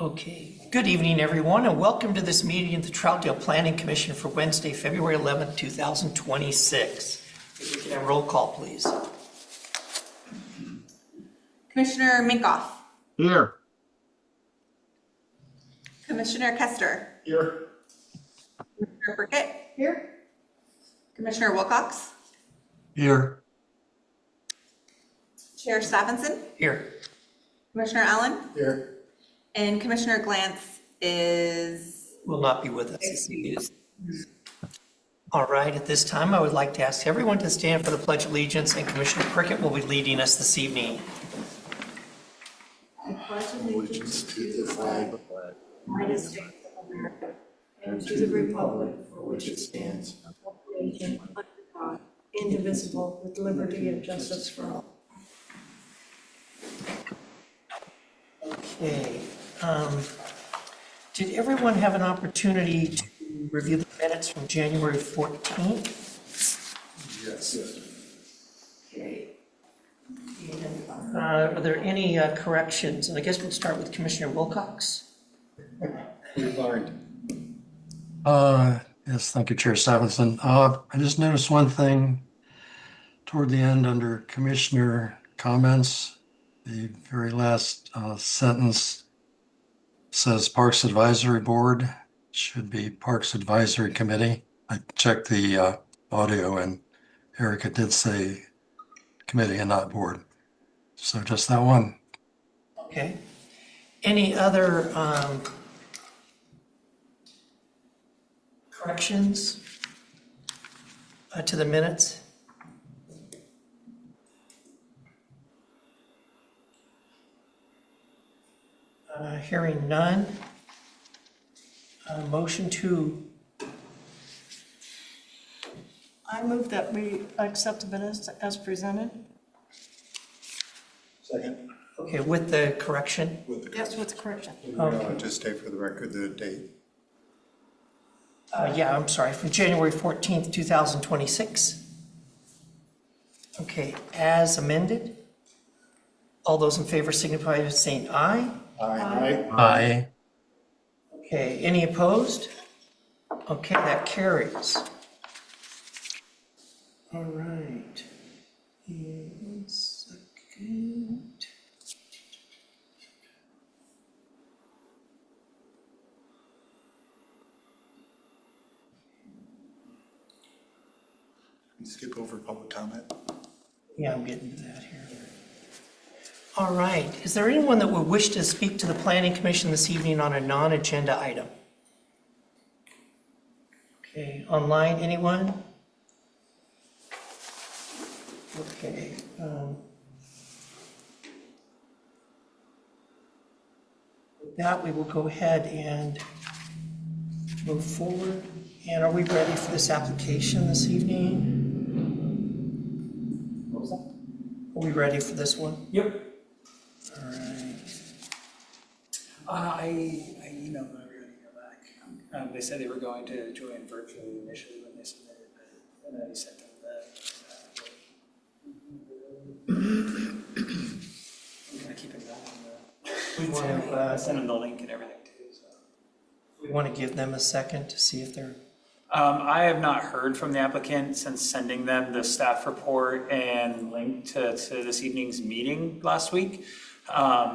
Okay, good evening, everyone, and welcome to this meeting of the Troutdale Planning Commission for Wednesday, February 11th, 2026. If we can have roll call, please. Commissioner Minkoff. Here. Commissioner Kester. Here. Commissioner Burkett. Here. Commissioner Wilcox. Here. Chair Stephenson. Here. Commissioner Allen. Here. And Commissioner Glantz Will not be with us this evening. All right, at this time, I would like to ask everyone to stand for the Pledge of Allegiance, and Commissioner Prickett will be leading us this evening. I pledge allegiance to the flag of the United States of America and to the republic for which it stands, one nation under God, indivisible, with liberty and justice for all. Okay. Did everyone have an opportunity to review the minutes from January 14th? Yes. Okay. And, are there any corrections? And I guess we'll start with Commissioner Wilcox. We've learned. Yes, thank you, Chair Stephenson. I just noticed one thing toward the end under Commissioner comments. The very last sentence says Parks Advisory Board, should be Parks Advisory Committee. I checked the audio and Erica did say committee and not board. So just that one. Okay. Any other corrections to the minutes? Hearing none. Motion to, I move that we accept the minutes as presented. Second. okay, with the correction? Yes, with the correction. Just state for the record the date. Yeah, I'm sorry, from January 14th, 2026. Okay, as amended. All those in favor signify by saying aye. Aye. Aye. Okay, any opposed? Okay, that carries. All right. And one second. You skip over public comment. Yeah, I'm getting to that here. All right, is there anyone that would wish to speak to the Planning Commission this evening on a non-agenda item? Okay, online, anyone? Okay. With that, we will go ahead and move forward. And are we ready for this application this evening? What was that? Are we ready for this one? Yep. All right. I emailed them everybody to go back. They said they were going to join virtually initially when they submitted, but then I sent them the. I'm gonna keep it going. We want to, Send them the link and everything too. So. we want to give them a second to see if they're, I have not heard from the applicant since sending them the staff report and link to this evening's meeting last week.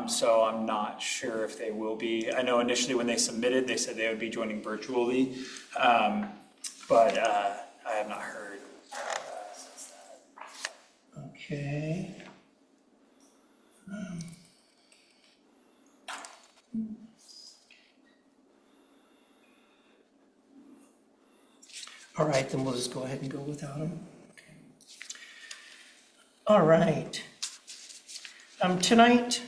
So I'm not sure if they will be. I know initially when they submitted, they said they would be joining virtually, but I have not heard since that. okay. All right, then we'll just go ahead and go without them. Okay. All right. Tonight,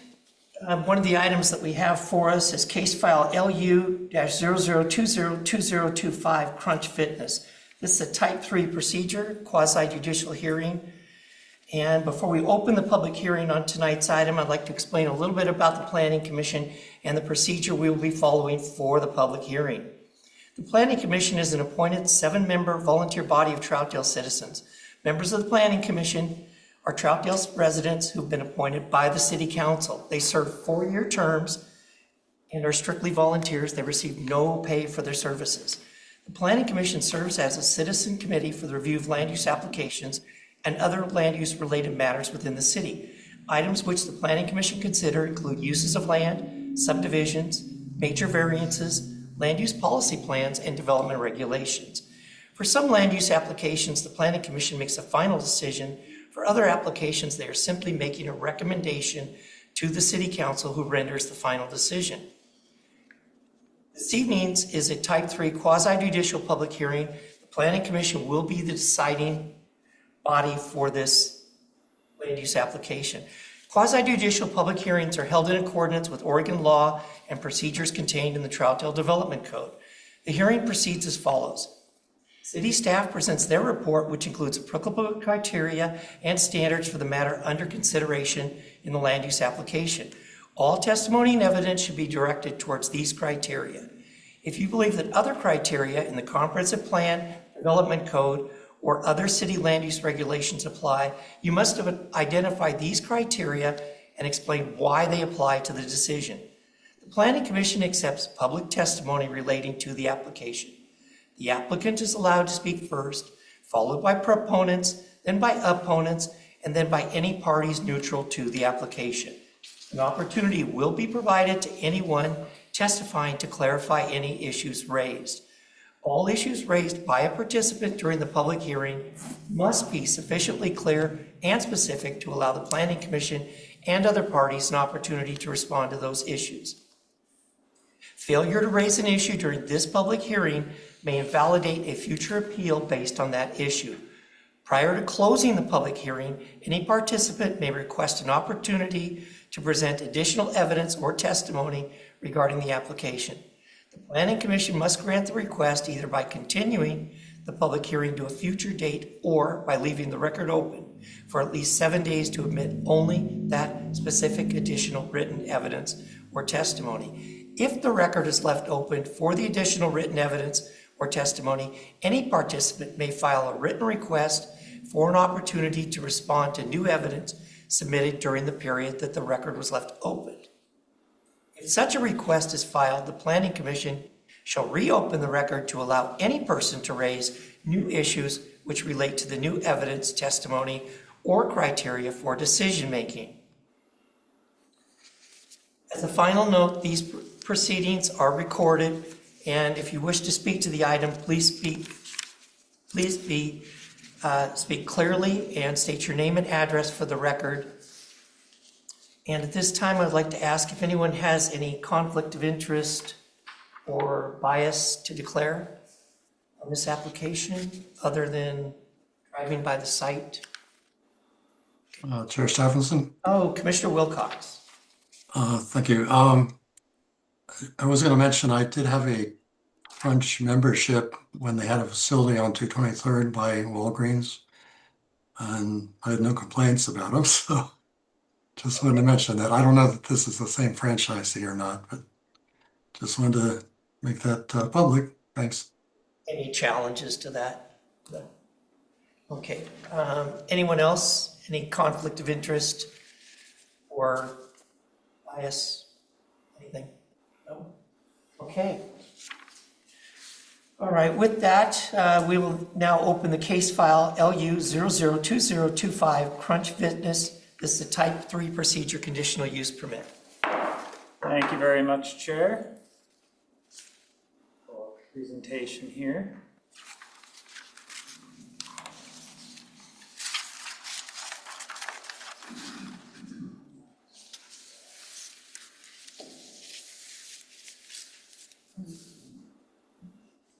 one of the items that we have for us is case file LU-00202025 Crunch Fitness. This is a type 3 procedure, quasi-judicial hearing. And before we open the public hearing on tonight's item, I'd like to explain a little bit about the Planning Commission and the procedure we will be following for the public hearing. The Planning Commission is an appointed 7-member volunteer body of Troutdale citizens. Members of the Planning Commission are Troutdale residents who've been appointed by the City Council. They serve 4-year terms and are strictly volunteers. They receive no pay for their services. The Planning Commission serves as a citizen committee for the review of land use applications and other land use related matters within the city. Items which the Planning Commission consider include uses of land, subdivisions, major variances, land use policy plans, and development regulations. For some land use applications, the Planning Commission makes a final decision. For other applications, they are simply making a recommendation to the City Council, who renders the final decision. This evening's is a type 3 quasi-judicial public hearing. The Planning Commission will be the deciding body for this land use application. Quasi-judicial public hearings are held in accordance with Oregon law and procedures contained in the Troutdale Development Code. The hearing proceeds as follows. City staff presents their report, which includes applicable criteria and standards for the matter under consideration in the land use application. All testimony and evidence should be directed towards these criteria. If you believe that other criteria in the comprehensive plan, development code, or other city land use regulations apply, you must have identified these criteria and explain why they apply to the decision. The Planning Commission accepts public testimony relating to the application. The applicant is allowed to speak first, followed by proponents, then by opponents, and then by any parties neutral to the application. An opportunity will be provided to anyone testifying to clarify any issues raised. All issues raised by a participant during the public hearing must be sufficiently clear and specific to allow the Planning Commission and other parties an opportunity to respond to those issues. Failure to raise an issue during this public hearing may invalidate a future appeal based on that issue. Prior to closing the public hearing, any participant may request an opportunity to present additional evidence or testimony regarding the application. The Planning Commission must grant the request either by continuing the public hearing to a future date or by leaving the record open for at least 7 days to admit only that specific additional written evidence or testimony. If the record is left open for the additional written evidence or testimony, any participant may file a written request for an opportunity to respond to new evidence submitted during the period that the record was left open. If such a request is filed, the Planning Commission shall reopen the record to allow any person to raise new issues which relate to the new evidence, testimony, or criteria for decision-making. As a final note, these proceedings are recorded, and if you wish to speak to the item, please speak clearly and state your name and address for the record. And at this time, I'd like to ask if anyone has any conflict of interest or bias to declare on this application, other than driving by the site. Chair Stephenson? Oh, Commissioner Wilcox. Thank you. I was going to mention I did have a Crunch membership when they had a facility on 223rd by Walgreens, and I had no complaints about them, so just wanted to mention that. I don't know that this is the same franchisee or not, but just wanted to make that public. Thanks. Any challenges to that? No. Okay. Anyone else? Any conflict of interest or bias? Anything? No? Okay. All right, with that, we will now open the case file LU 002025 Crunch Fitness. This is a type 3 procedure conditional use permit. Thank you very much, Chair. Presentation here.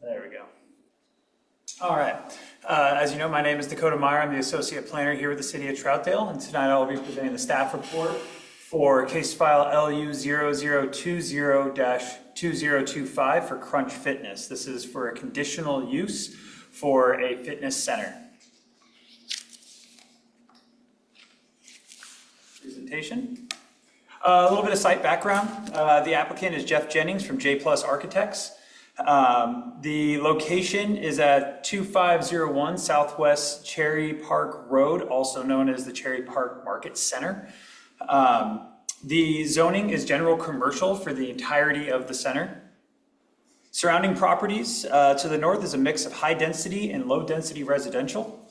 There we go. All right. As you know, my name is Dakota Meyer. I'm the Associate Planner here with the City of Troutdale, and tonight I will be presenting the staff report for case file LU 0020-2025 for Crunch Fitness. This is for a conditional use for a fitness center. Presentation. A little bit of site background. The applicant is Jeff Jennings from J Plus Architects. The location is at 2501 Southwest Cherry Park Road, also known as the Cherry Park Market Center. The zoning is general commercial for the entirety of the center. Surrounding properties to the north is a mix of high density and low density residential.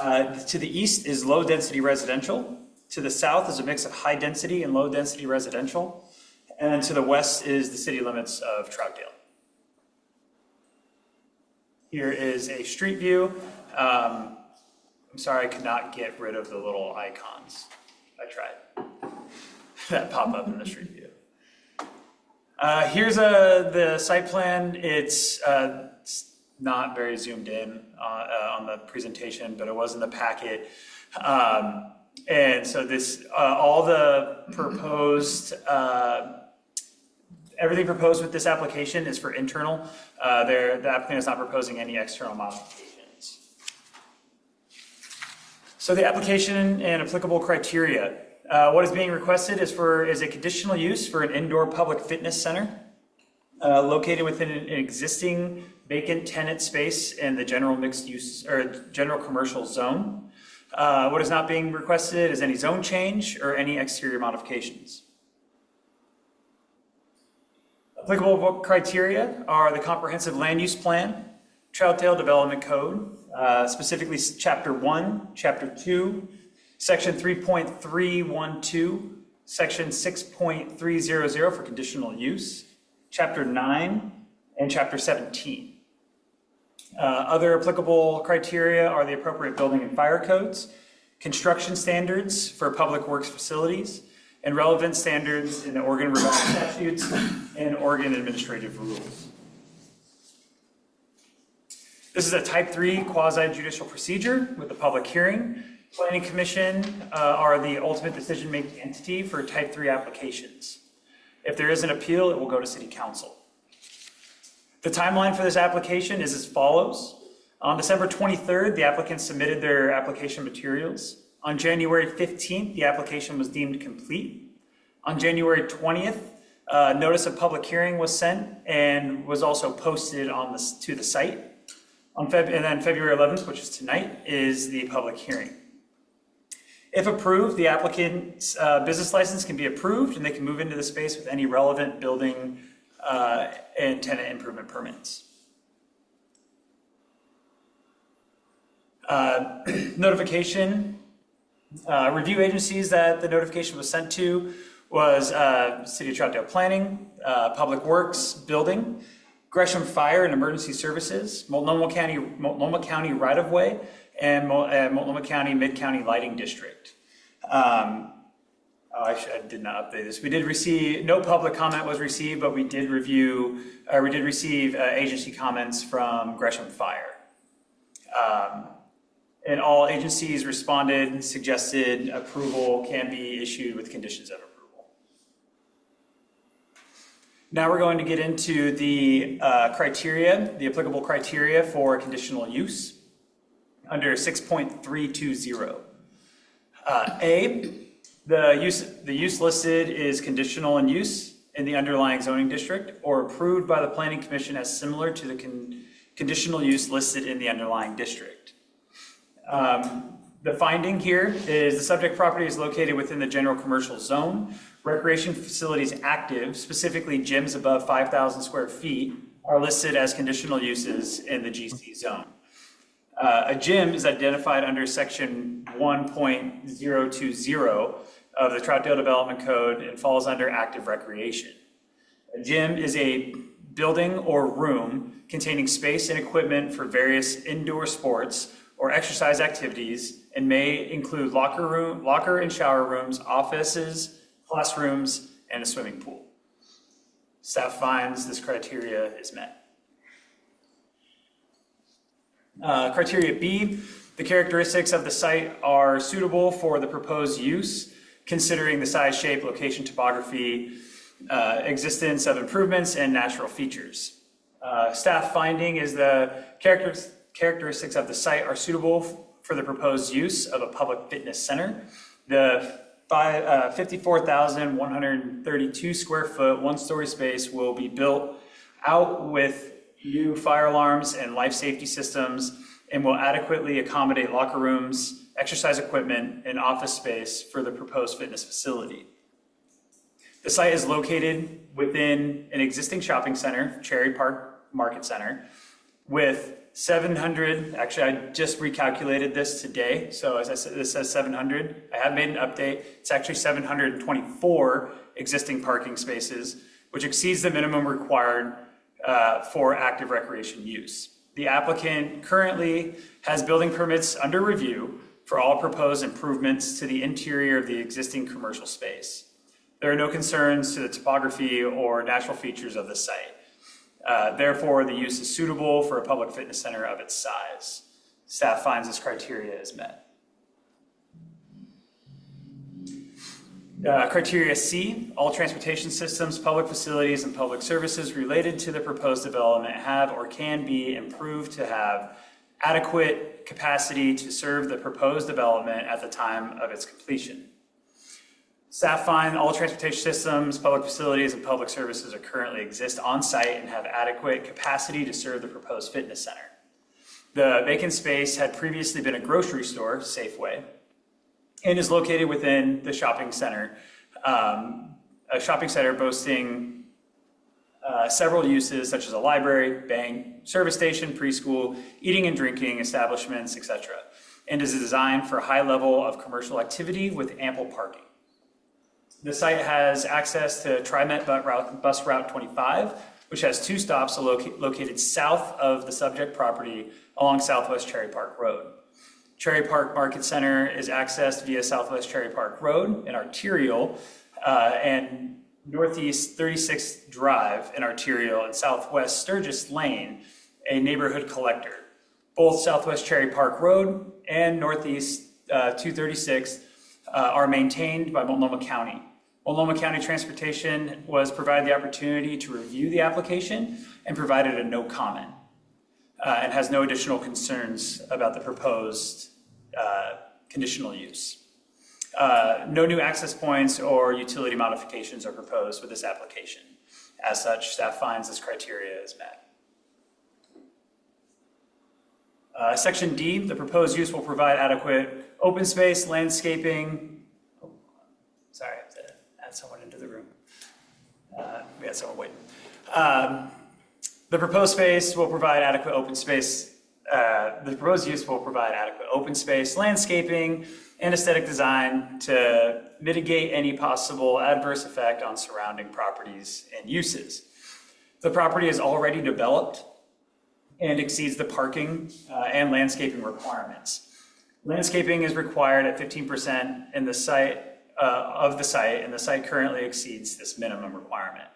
To the east is low density residential. To the south is a mix of high density and low density residential. And to the west is the city limits of Troutdale. Here is a street view. I'm sorry I could not get rid of the little icons. I tried. That pop up in the street view. Here's the site plan. It's not very zoomed in on the presentation, but it was in the packet. And so this, all the proposed, everything proposed with this application is for internal. The applicant is not proposing any external modifications. So the application and applicable criteria. What is being requested is a conditional use for an indoor public fitness center located within an existing vacant tenant space in the general mixed use or general commercial zone. What is not being requested is any zone change or any exterior modifications. Applicable criteria are the comprehensive land use plan, Troutdale Development Code, specifically Chapter 1, Chapter 2, Section 3.312, Section 6.300 for conditional use, Chapter 9, and Chapter 17. Other applicable criteria are the appropriate building and fire codes, construction standards for public works facilities, and relevant standards in the Oregon Revised Statutes and Oregon Administrative Rules. This is a Type 3 quasi-judicial procedure with a public hearing. Planning Commission are the ultimate decision-making entity for Type 3 applications. If there is an appeal, it will go to City Council. The timeline for this application is as follows. On December 23rd, the applicants submitted their application materials. On January 15th, the application was deemed complete. On January 20th, notice of public hearing was sent and was also posted to the site. And then February 11th, which is tonight, is the public hearing. If approved, the applicant's business license can be approved and they can move into the space with any relevant building and tenant improvement permits. Notification. Review agencies that the notification was sent to was City of Troutdale Planning, Public Works, Building, Gresham Fire and Emergency Services, Multnomah County Right-of-Way, and Multnomah County Mid-County Lighting District. I did not update this. We did receive, no public comment was received, but we did receive agency comments from Gresham Fire. And all agencies responded, suggested approval can be issued with conditions of approval. Now we're going to get into the criteria, the applicable criteria for conditional use under 6.320. The use listed is conditional in use in the underlying zoning district or approved by the Planning Commission as similar to the conditional use listed in the underlying district. The finding here is the subject property is located within the general commercial zone. Recreation facilities active, specifically gyms above 5,000 square feet, are listed as conditional uses in the GC zone. A gym is identified under section 1.020 of the Troutdale Development Code and falls under active recreation. A gym is a building or room containing space and equipment for various indoor sports or exercise activities and may include locker and shower rooms, offices, classrooms, and a swimming pool. Staff finds this criteria is met. Criteria B, the characteristics of the site are suitable for the proposed use, considering the size, shape, location, topography, existence of improvements, and natural features. Staff finding is the characteristics of the site are suitable for the proposed use of a public fitness center. The 54,132 square foot, one-story space will be built out with new fire alarms and life safety systems and will adequately accommodate locker rooms, exercise equipment, and office space for the proposed fitness facility. The site is located within an existing shopping center, Cherry Park Market Center, with 700, actually I just recalculated this today, so as I said, this says 700. I have made an update. It's actually 724 existing parking spaces, which exceeds the minimum required for active recreation use. The applicant currently has building permits under review for all proposed improvements to the interior of the existing commercial space. There are no concerns to the topography or natural features of the site. Therefore, the use is suitable for a public fitness center of its size. Staff finds this criteria is met. Criteria C, all transportation systems, public facilities, and public services related to the proposed development have or can be improved to have adequate capacity to serve the proposed development at the time of its completion. Staff find all transportation systems, public facilities, and public services are currently exist on site and have adequate capacity to serve the proposed fitness center. The vacant space had previously been a grocery store, Safeway, and is located within the shopping center, a shopping center boasting several uses such as a library, bank, service station, preschool, eating and drinking establishments, etc., and is designed for a high level of commercial activity with ample parking. The site has access to TriMet bus route 25, which has 2 stops located south of the subject property along Southwest Cherry Park Road. Cherry Park Market Center is accessed via Southwest Cherry Park Road, an arterial, and Northeast 36th Drive, an arterial, and Southwest Sturgis Lane, a neighborhood collector. Both Southwest Cherry Park Road and Northeast 236th are maintained by Multnomah County. Multnomah County Transportation was provided the opportunity to review the application and provided a no comment and has no additional concerns about the proposed conditional use. No new access points or utility modifications are proposed with this application. As such, staff finds this criteria is met. Section D, the proposed use will provide adequate open space, landscaping. Oh, sorry, I have to add someone into the room. We had someone waiting. The proposed space will provide adequate open space. The proposed use will provide adequate open space, landscaping, and aesthetic design to mitigate any possible adverse effect on surrounding properties and uses. The property is already developed and exceeds the parking and landscaping requirements. Landscaping is required at 15% in the site of the site, and the site currently exceeds this minimum requirement.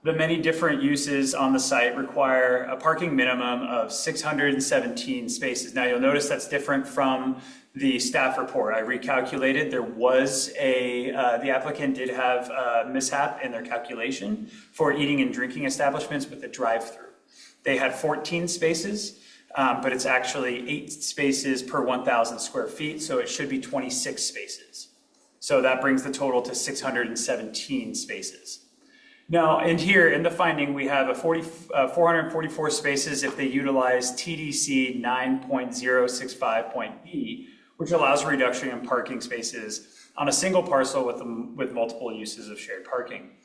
The many different uses on the site require a parking minimum of 617 spaces. Now you'll notice that's different from the staff report. I recalculated. There was the applicant did have a mishap in their calculation for eating and drinking establishments with a drive-through. They had 14 spaces, but it's actually 8 spaces per 1,000 square feet, so it should be 26 spaces. So that brings the total to 617 spaces. Now, and here in the finding, we have 444 spaces if they utilize TDC 9.065.B, which allows a reduction in parking spaces on a single parcel with multiple uses of shared parking.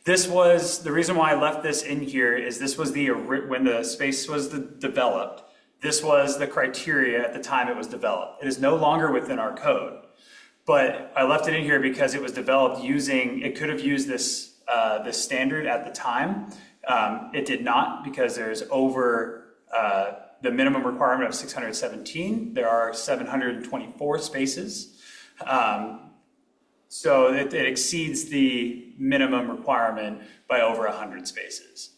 This was, the reason why I left this in here is this was when the space was developed, this was the criteria at the time it was developed. It is no longer within our code, but I left it in here because it was developed using, it could have used this standard at the time. It did not, because there's over the minimum requirement of 617. There are 724 spaces. So it exceeds the minimum requirement by over 100 spaces.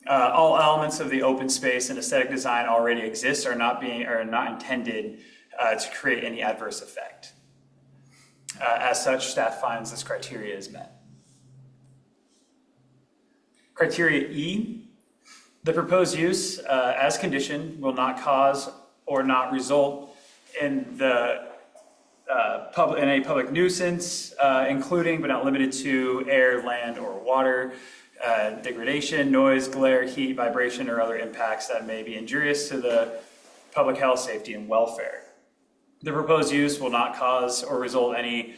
All elements of the open space and aesthetic design already exist, are not intended to create any adverse effect. As such, staff finds this criteria is met. Criteria E, the proposed use as conditioned will not cause or not result in a public nuisance, including but not limited to air, land, or water, degradation, noise, glare, heat, vibration, or other impacts that may be injurious to the public health, safety, and welfare. The proposed use will not cause or result any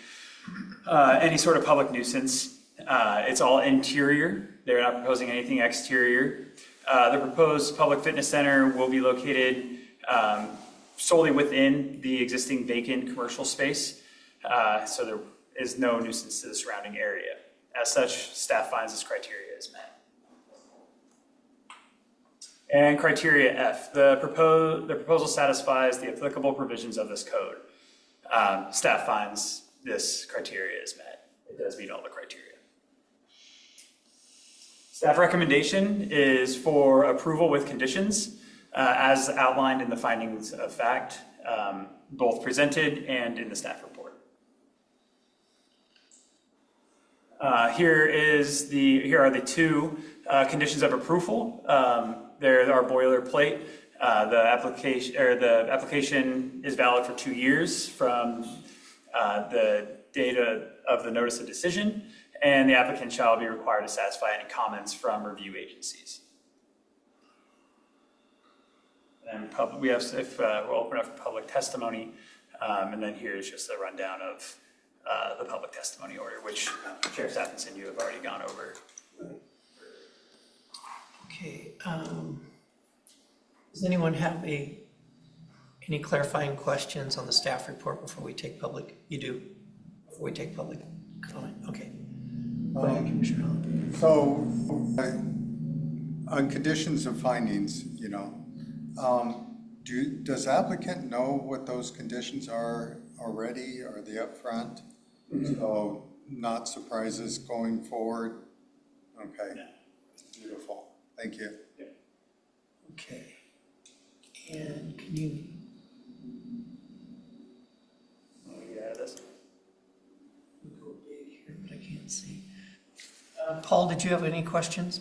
sort of public nuisance. It's all interior. They're not proposing anything exterior. The proposed public fitness center will be located solely within the existing vacant commercial space. So there is no nuisance to the surrounding area. As such, staff finds this criteria is met. And criteria F, the proposal satisfies the applicable provisions of this code. Staff finds this criteria is met. It does meet all the criteria. Staff recommendation is for approval with conditions as outlined in the findings of fact, both presented and in the staff report. Here are the two conditions of approval. There are boilerplate. The application is valid for 2 years from the date of the notice of decision, and the applicant shall be required to satisfy any comments from review agencies. And we'll open up for public testimony, and then here's just a rundown of the public testimony order, which Chair Stephenson, you have already gone over. Okay, does anyone have any clarifying questions on the staff report before we take public? You do? Before we take public comment? Okay. Go ahead, Commissioner Allen. So, on conditions of findings, does applicant know what those conditions are already? Are they up front? So not surprises going forward? Okay, Yeah. Beautiful, thank you. Okay. And can you, Yeah, this. go big here, but I can't see. Paul, did you have any questions?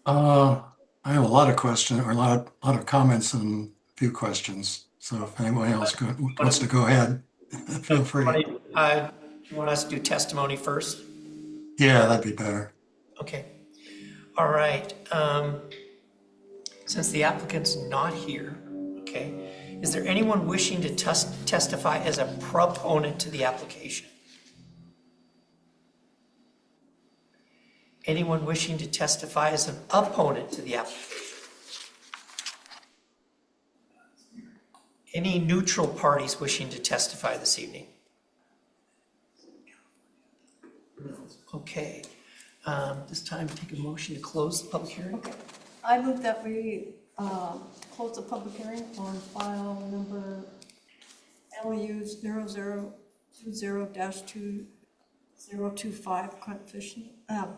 I have a lot of questions, or a lot of comments and a few questions. So if anyone else wants to go ahead, feel free. You want us to do testimony first? Yeah, that'd be better. Okay. All right. Since the applicant's not here, okay, is there anyone wishing to testify as a proponent to the application? Anyone wishing to testify as an opponent to the application? Any neutral parties wishing to testify this evening? Okay. This time, take a motion to close the public hearing. Okay. I move that we close the public hearing on file number LU 0020-2025 Crunch Fishing.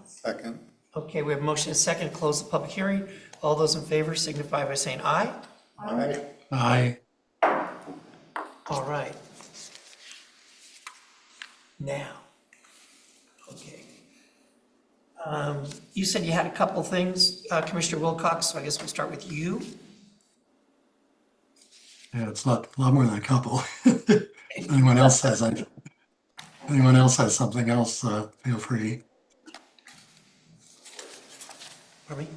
Second. Okay, we have a motion and a second to close the public hearing. All those in favor signify by saying aye. Aye. Aye. All right. Now, okay. You said you had a couple things, Commissioner Wilcox, so I guess we'll start with you. Yeah, it's not a lot more than a couple. Anyone else has something else, feel free. Pardon me?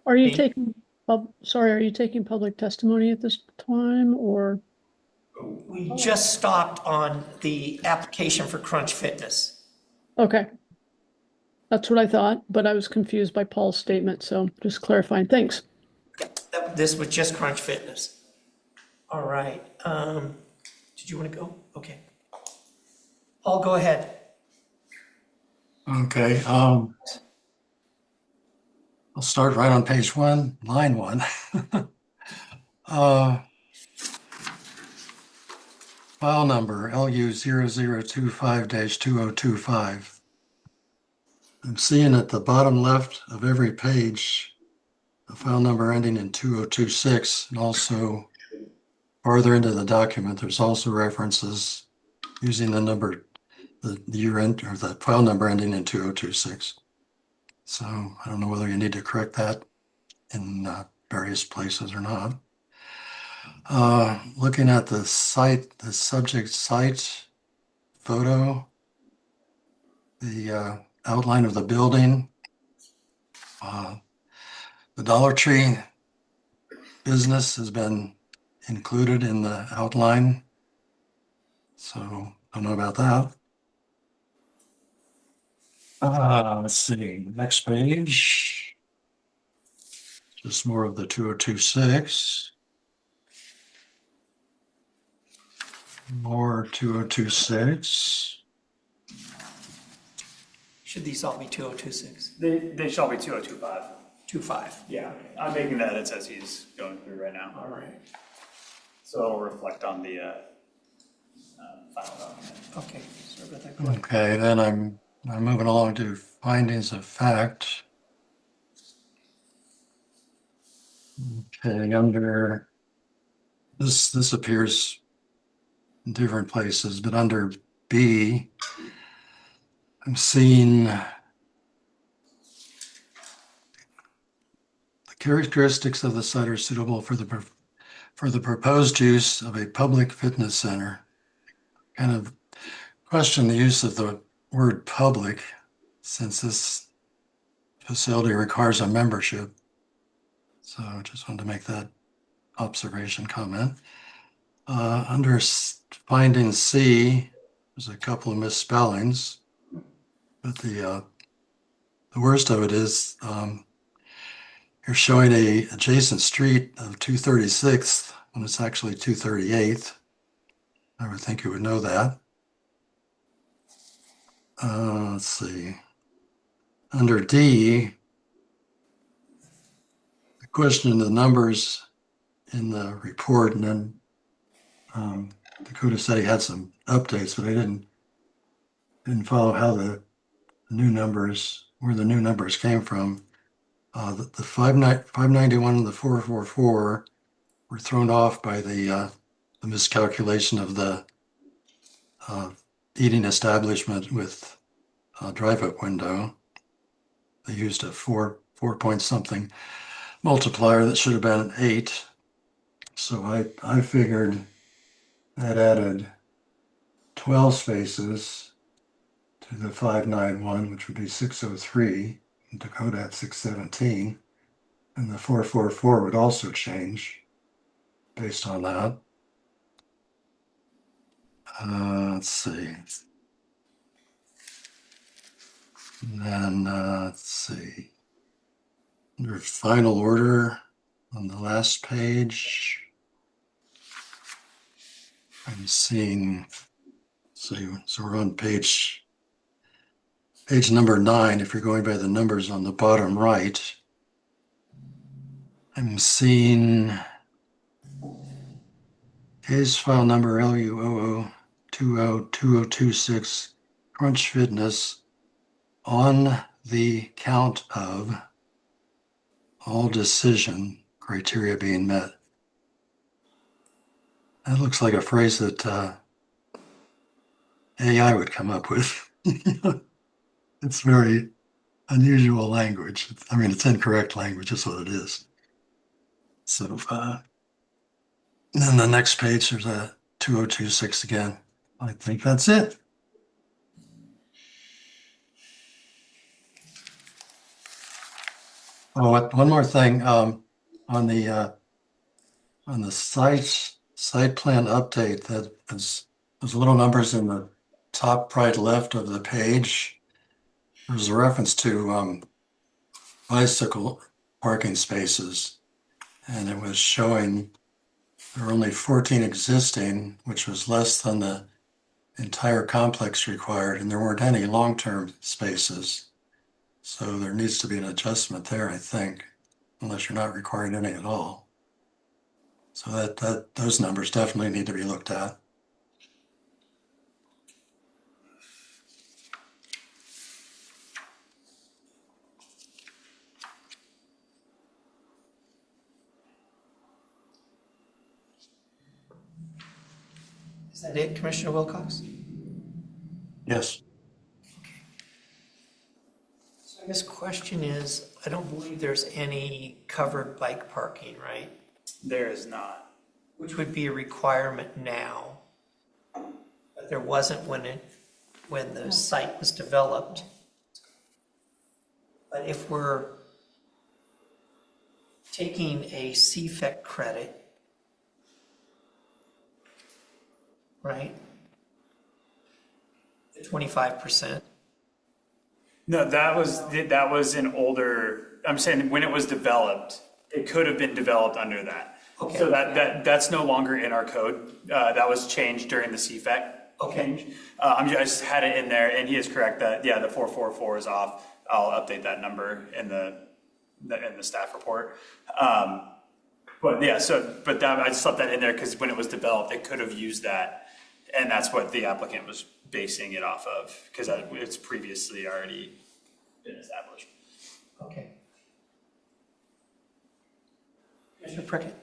Are you Me? taking, are you taking public testimony at this time, or? We just stopped on the application for Crunch Fitness. Okay. That's what I thought, but I was confused by Paul's statement, so just clarifying. Thanks. This was just Crunch Fitness. All right. Did you want to go? Okay. Paul, go ahead. Okay, I'll start right on page 1, line 1. File number LU 0025-2025. I'm seeing at the bottom left of every page a file number ending in 2026, and also farther into the document, there's also references using the number, the year end, or the file number ending in 2026. So I don't know whether you need to correct that in various places or not. Looking at the site, the subject site photo, the outline of the building, the Dollar Tree business has been included in the outline. So Don't know about that. Let's see, next page. Just more of the 2026. More 2026. Should these all be 2026? They shall be 2025. 25. Yeah, I'm making the edits as he's going through right now. All right. So it'll reflect on the final document. Okay, sorry about that. Go ahead. Okay, then I'm moving along to findings of fact. Okay, under this appears in different places, but under B, I'm seeing the characteristics of the site are suitable for the proposed use of a public fitness center. Kind of question the use of the word public, since this facility requires a membership. So I just wanted to make that observation comment. Under finding C, there's a couple of misspellings, but the worst of it is you're showing a adjacent street of 236th when it's actually 238th. I would think you would know that. Let's see. Under D, the question of the numbers in the report, and then Dakota said he had some updates, but I didn't follow how the new numbers, where the new numbers came from. The 591 and the 444 were thrown off by the miscalculation of the eating establishment with drive-up window. They used a four point something multiplier that should have been an 8. So I figured that added 12 spaces to the 591, which would be 603, and Dakota at 617. And the 444 would also change based on that. Let's see. And then let's see. Under final order on the last page, I'm seeing, so we're on page number 9. If you're going by the numbers on the bottom right, I'm seeing case file number LU00202026 Crunch Fitness on the count of all decision criteria being met. That looks like a phrase that AI would come up with. It's very unusual language. I mean, it's incorrect language, is what it is. So, and then the next page, there's a 2026 again. I think that's it. Oh, one more thing. On the site plan update, that is, those little numbers in the top right left of the page. There's a reference to bicycle parking spaces, and it was showing there were only 14 existing, which was less than the entire complex required, and there weren't any long-term spaces. So there needs to be an adjustment there, I think, unless you're not requiring any at all. So that those numbers definitely need to be looked at. Is that it, Commissioner Wilcox? Yes. So I guess question is, I don't believe there's any covered bike parking, right? There is not. Which would be a requirement now. But there wasn't when the site was developed. But if we're taking a CFEC credit, right? 25%. No, that was an older, I'm saying when it was developed, it could have been developed under that. Okay. So that's no longer in our code. That was changed during the CFAC change. I just had it in there, and he is correct that, yeah, the 444 is off. I'll update that number in the staff report. But yeah, but that, I just left that in there because when it was developed, it could have used that. And that's what the applicant was basing it off of, because it's previously already been established. Okay. Commissioner Prickett?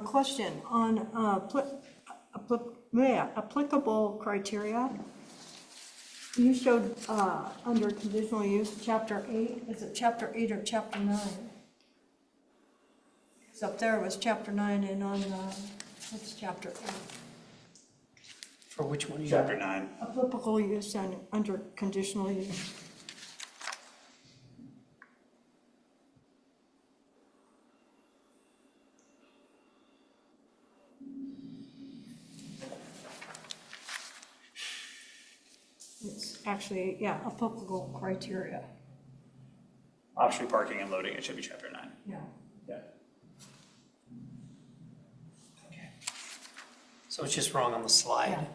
Question on applicable criteria. You showed under conditional use, chapter 8. Is it chapter 8 or chapter 9? Because up there it was chapter 9, and on it's chapter 8. For which one? Chapter 9. Applicable use and under conditional use. It's actually, yeah, applicable criteria. Off-street parking and loading, it should be chapter 9. Yeah. Yeah. Okay. So it's just wrong on the slide. Yeah.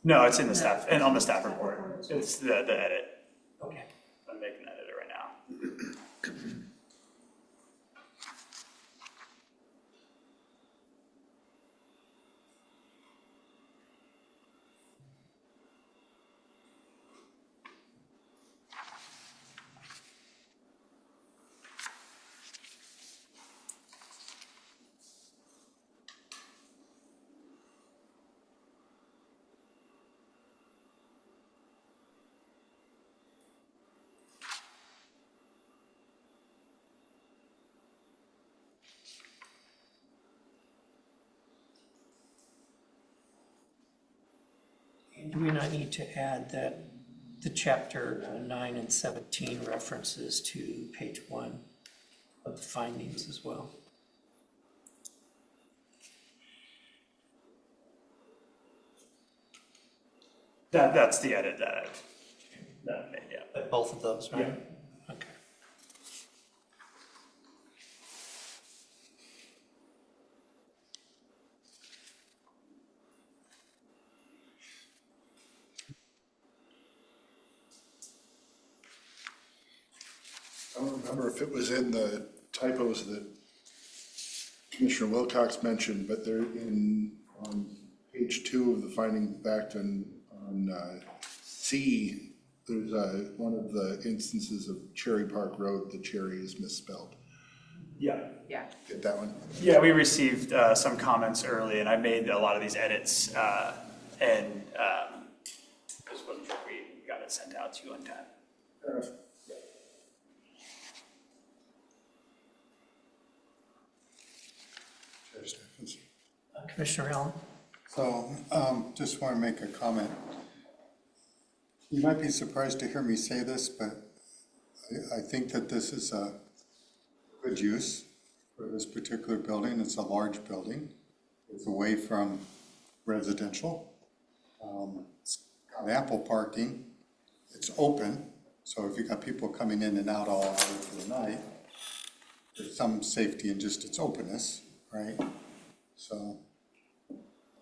No, it's in the staff, and on the staff report. It's the edit. Okay. I'm making that edit right now. And do we not need to add that the chapter 9 and 17 references to page 1 of the findings as well? That's the edit that I've made, yeah. Both of those, right? Okay. I don't remember if it was in the typos that Commissioner Wilcox mentioned, but they're on page 2 of the finding fact on C, there's one of the instances of Cherry Park Road, the Cherry is misspelled. Yeah. Yeah. Get that one? Yeah, we received some comments early, and I made a lot of these edits, and just wasn't sure we got it sent out to you on time. Fair enough. Chair Stephens. Commissioner Allen? So, just want to make a comment. You might be surprised to hear me say this, but I think that this is a good use for this particular building. It's a large building. It's away from residential. It's got ample parking. It's open, so if you've got people coming in and out all hours of the night, there's some safety in just its openness, right? So,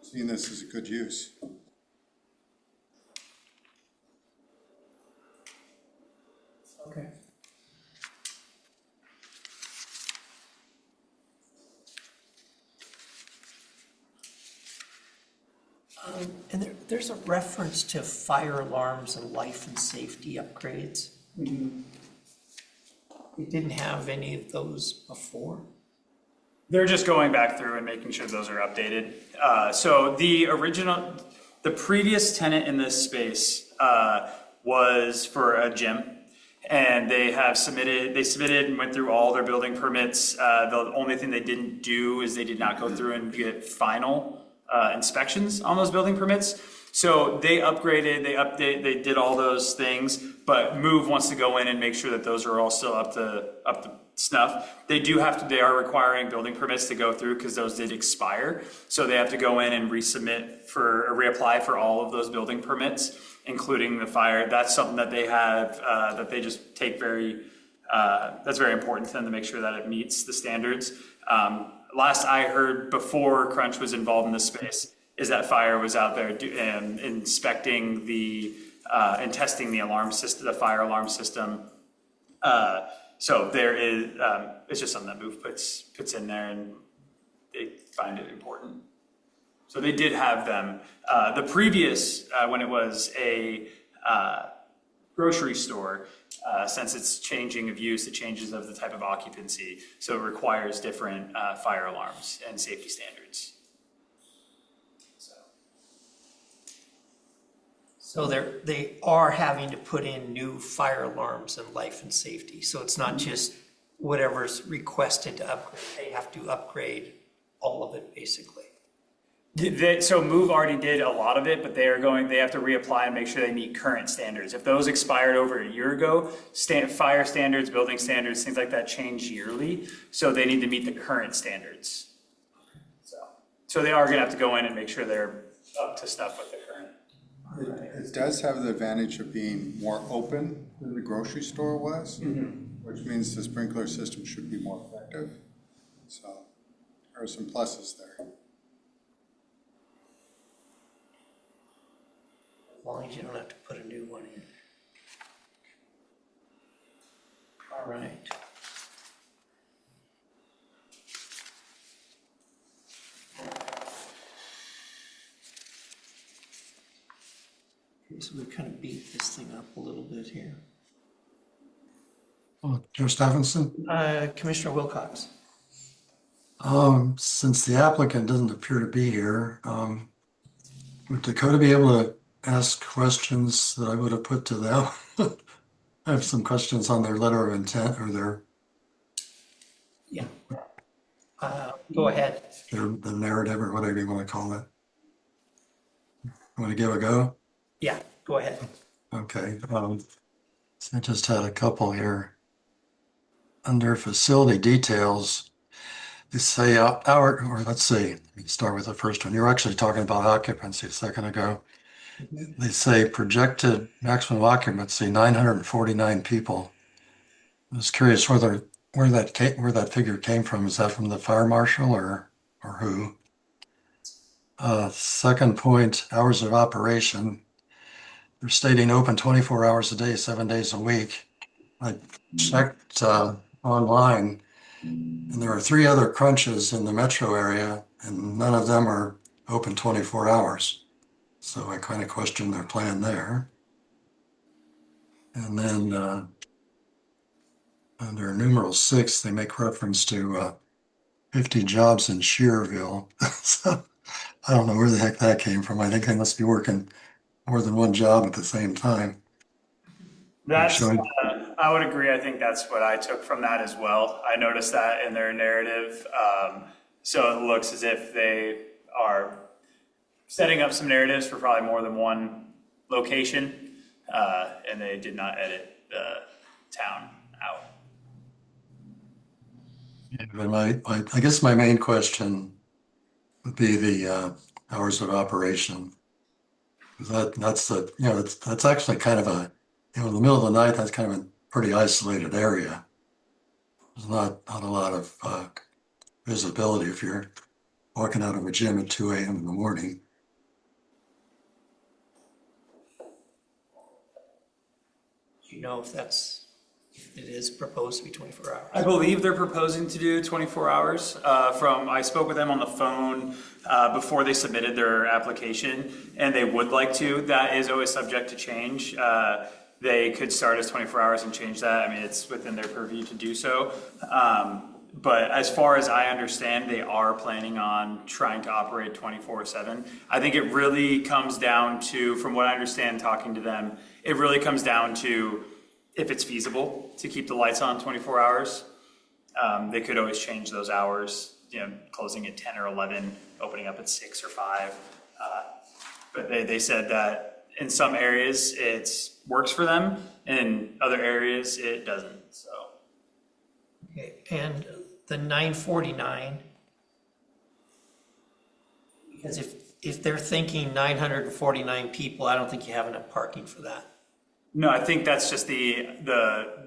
seeing this as a good use. Okay. And there's a reference to fire alarms and life and safety upgrades. We didn't have any of those before. They're just going back through and making sure those are updated. So the previous tenant in this space was for a gym, and they submitted and went through all their building permits. The only thing they didn't do is they did not go through and get final inspections on those building permits. So they upgraded, they did all those things, but Move wants to go in and make sure that those are all still up to snuff. They are requiring building permits to go through because those did expire. So they have to go in and reapply for all of those building permits, including the fire. That's something that they have, that they just take that's very important to them to make sure that it meets the standards. Last I heard before Crunch was involved in this space is that fire was out there inspecting and testing the alarm system, the fire alarm system. So there is, it's just something that Move puts in there, and they find it important. So they did have them. The previous, when it was a grocery store, since it's changing of use, it changes of the type of occupancy. So it requires different fire alarms and safety standards. So they are having to put in new fire alarms and life and safety. So it's not just whatever's requested to upgrade. They have to upgrade all of it, basically. So Move already did a lot of it, but they have to reapply and make sure they meet current standards. If those expired over a year ago, fire standards, building standards, things like that change yearly. So they need to meet the current standards. So they are going to have to go in and make sure they're up to snuff with the current. It does have the advantage of being more open than the grocery store was, which means the sprinkler system should be more effective. So there are some pluses there. As long as you don't have to put a new one in. All right. Okay, so we kind of beat this thing up a little bit here. Oh, Joe Stephenson? Commissioner Wilcox. Since the applicant doesn't appear to be here, would Dakota be able to ask questions that I would have put to them? I have some questions on their letter of intent or their Yeah. Go ahead. the narrative or whatever you want to call it. Want to give a go? Yeah, go ahead. Okay. So I just had a couple here. Under facility details, they say let's see, let me start with the first one. You were actually talking about occupancy a second ago. They say projected maximum occupancy, 949 people. I was curious where that figure came from. Is that from the fire marshal or who? Second point, hours of operation. They're stating open 24 hours a day, 7 days a week. I checked online, and there are 3 other crunches in the metro area, and none of them are open 24 hours. So I kind of question their plan there. And then under numeral 6, they make reference to 50 jobs in Shearville. So I don't know where the heck that came from. I think they must be working more than one job at the same time. I would agree. I think that's what I took from that as well. I noticed that in their narrative. So it looks as if they are setting up some narratives for probably more than one location, and they did not edit the town out. Yeah, but I guess my main question would be the hours of operation. That's actually kind of in the middle of the night, that's kind of a pretty isolated area. There's not a lot of visibility if you're walking out of a gym at 2 a.m. in the morning. Do you know if it is proposed to be 24 hours? I believe they're proposing to do 24 hours. I spoke with them on the phone before they submitted their application, and they would like to. That is always subject to change. They could start as 24 hours and change that. I mean, it's within their purview to do so. But as far as I understand, they are planning on trying to operate 24/7. I think it really comes down to, from what I understand talking to them, it really comes down to if it's feasible to keep the lights on 24 hours. They could always change those hours, closing at 10 or 11, opening up at 6 or 5. But they said that in some areas it's works for them, in other areas it doesn't, so. Okay, and the 949, because if they're thinking 949 people, I don't think you have enough parking for that. No, I think that's just the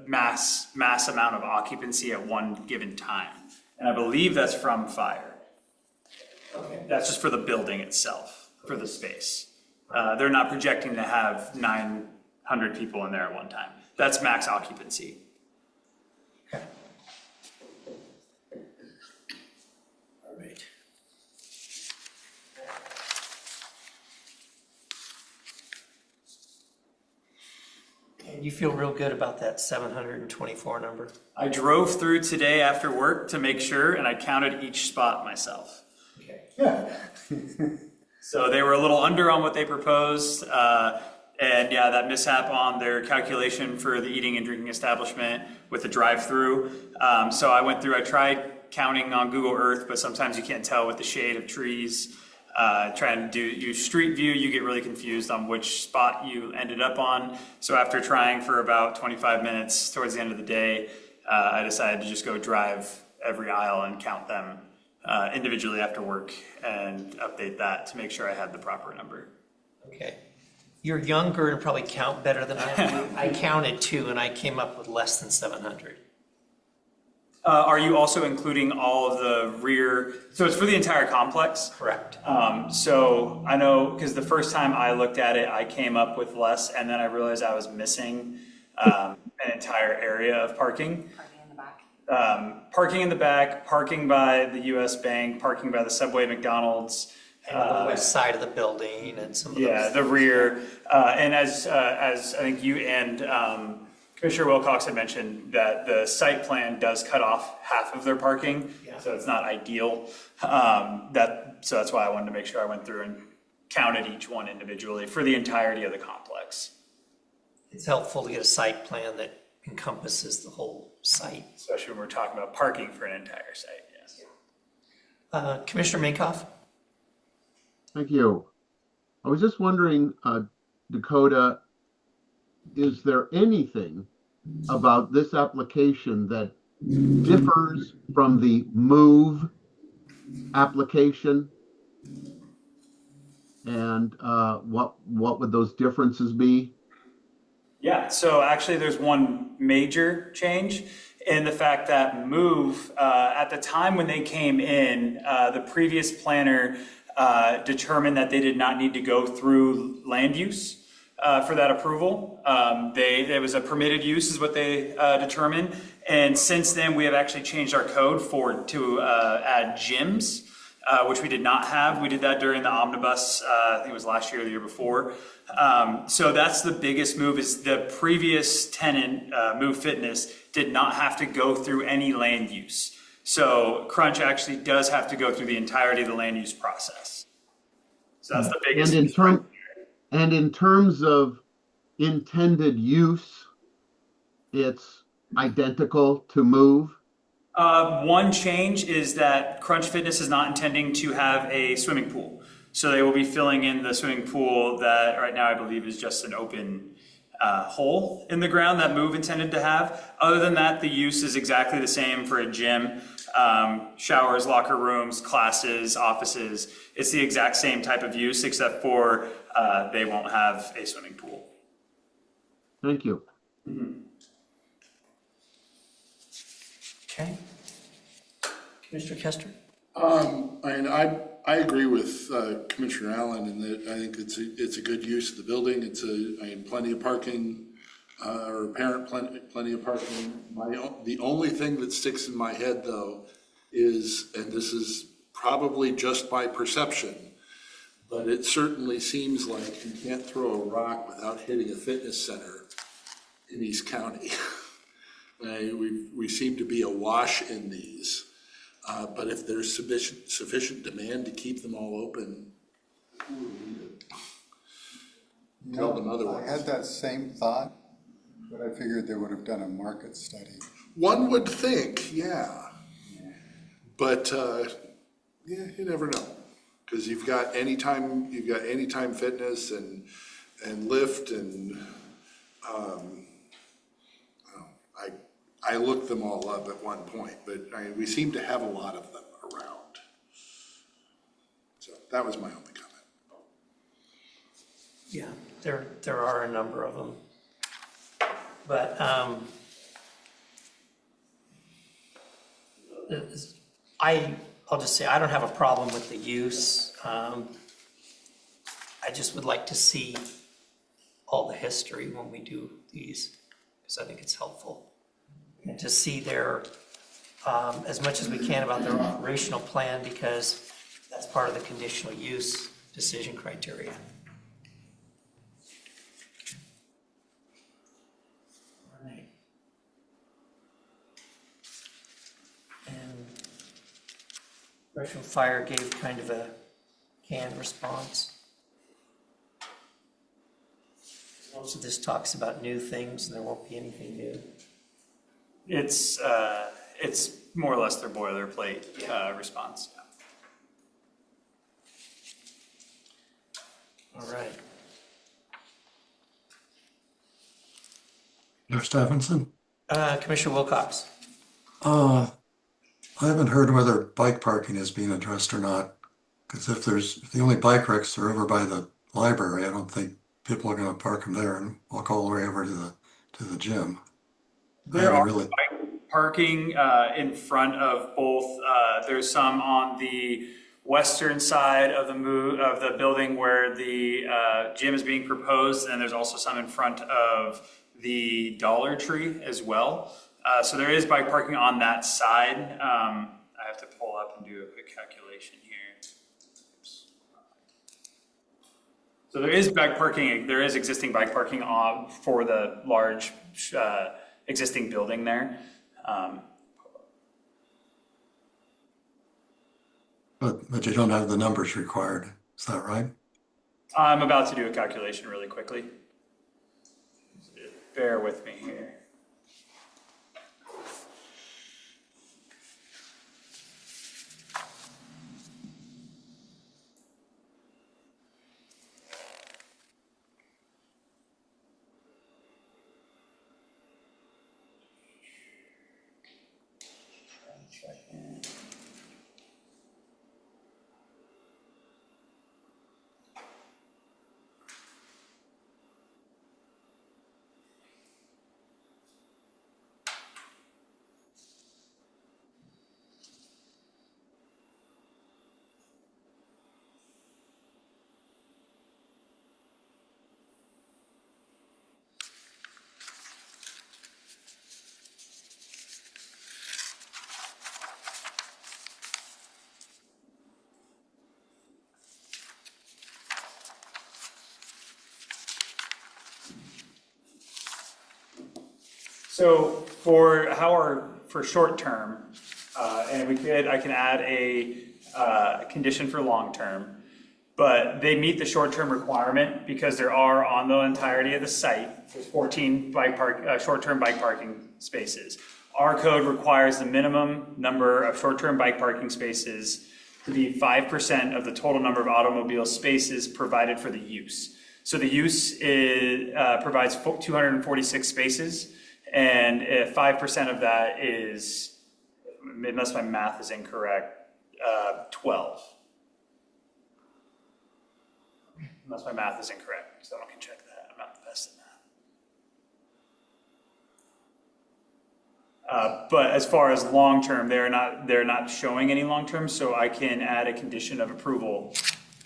mass amount of occupancy at one given time. And I believe that's from fire. Okay. That's just for the building itself, for the space. They're not projecting to have 900 people in there at one time. That's max occupancy. Okay. All right. And you feel real good about that 724 number? I drove through today after work to make sure, and I counted each spot myself. Okay. So they were a little under on what they proposed. And yeah, that mishap on their calculation for the eating and drinking establishment with the drive-through. So I went through, I tried counting on Google Earth, but sometimes you can't tell with the shade of trees. Trying to use street view, you get really confused on which spot you ended up on. So after trying for about 25 minutes towards the end of the day, I decided to just go drive every aisle and count them individually after work and update that to make sure I had the proper number. Okay. You're younger and probably count better than I am. I counted too, and I came up with less than 700. Are you also including all of the rear? So it's for the entire complex? Correct. So I know, because the first time I looked at it, I came up with less, and then I realized I was missing an entire area of parking. Parking in the back. Parking in the back, parking by the US Bank, parking by the Subway, McDonald's. And on the west side of the building and some of those. Yeah, the rear. And as I think you and Commissioner Wilcox had mentioned, that the site plan does cut off half of their parking, Yeah. so it's not ideal. So that's why I wanted to make sure I went through and counted each one individually for the entirety of the complex. It's helpful to get a site plan that encompasses the whole site. Especially when we're talking about parking for an entire site, yes. Commissioner Minkoff? Thank you. I was just wondering, Dakota, is there anything about this application that differs from the move application? And what would those differences be? Yeah, so actually there's one major change in the fact that move, at the time when they came in, the previous planner determined that they did not need to go through land use for that approval. It was a permitted use is what they determined. And since then, we have actually changed our code to add gyms, which we did not have. We did that during the omnibus, I think it was last year or the year before. So that's the biggest move is the previous tenant, Move Fitness, did not have to go through any land use. So Crunch actually does have to go through the entirety of the land use process. So that's the biggest. And in terms of intended use, it's identical to Move? One change is that Crunch Fitness is not intending to have a swimming pool. So they will be filling in the swimming pool that right now I believe is just an open hole in the ground that Move intended to have. Other than that, the use is exactly the same for a gym, showers, locker rooms, classes, offices. It's the exact same type of use except for they won't have a swimming pool. Thank you. Mm-hmm. Okay. Commissioner Kester? I agree with Commissioner Allen in that I think it's a good use of the building. It's plenty of parking, or apparent plenty of parking. The only thing that sticks in my head though is, and this is probably just my perception, but it certainly seems like you can't throw a rock without hitting a fitness center in East County. We seem to be awash in these. But if there's sufficient demand to keep them all open, tell them otherwise. I had that same thought, but I figured they would have done a market study. One would think, yeah. But, yeah, you never know. Because you've got Anytime Fitness and Lyft and, I looked them all up at one point, but we seem to have a lot of them around. So that was my only comment. Yeah, there are a number of them. But I'll just say I don't have a problem with the use. I just would like to see all the history when we do these, because I think it's helpful. And to see their, as much as we can about their operational plan, because that's part of the conditional use decision criteria. All right. And Rachel Fire gave kind of a canned response. Most of this talks about new things, and there won't be anything new. It's more or less their boilerplate response. All right. Mayor Stephenson? Commissioner Wilcox. I haven't heard whether bike parking is being addressed or not. Because if the only bike racks are over by the library, I don't think people are going to park them there and walk all the way over to the gym. There are bike parking in front of both. There's some on the western side of the building where the gym is being proposed, and there's also some in front of the Dollar Tree as well. So there is bike parking on that side. I have to pull up and do a quick calculation here. So there is bike parking. There is existing bike parking for the large existing building there. But you don't have the numbers required. Is that right? I'm about to do a calculation really quickly. Bear with me here. So for short term, and I can add a condition for long term, but they meet the short term requirement because there are on the entirety of the site, there's 14 short-term bike parking spaces. Our code requires the minimum number of short-term bike parking spaces to be 5% of the total number of automobile spaces provided for the use. So the use provides 246 spaces. And if 5% of that is, unless my math is incorrect, 12. Unless my math is incorrect, someone can check that. I'm not the best at that. But as far as long term, they're not showing any long term, so I can add a condition of approval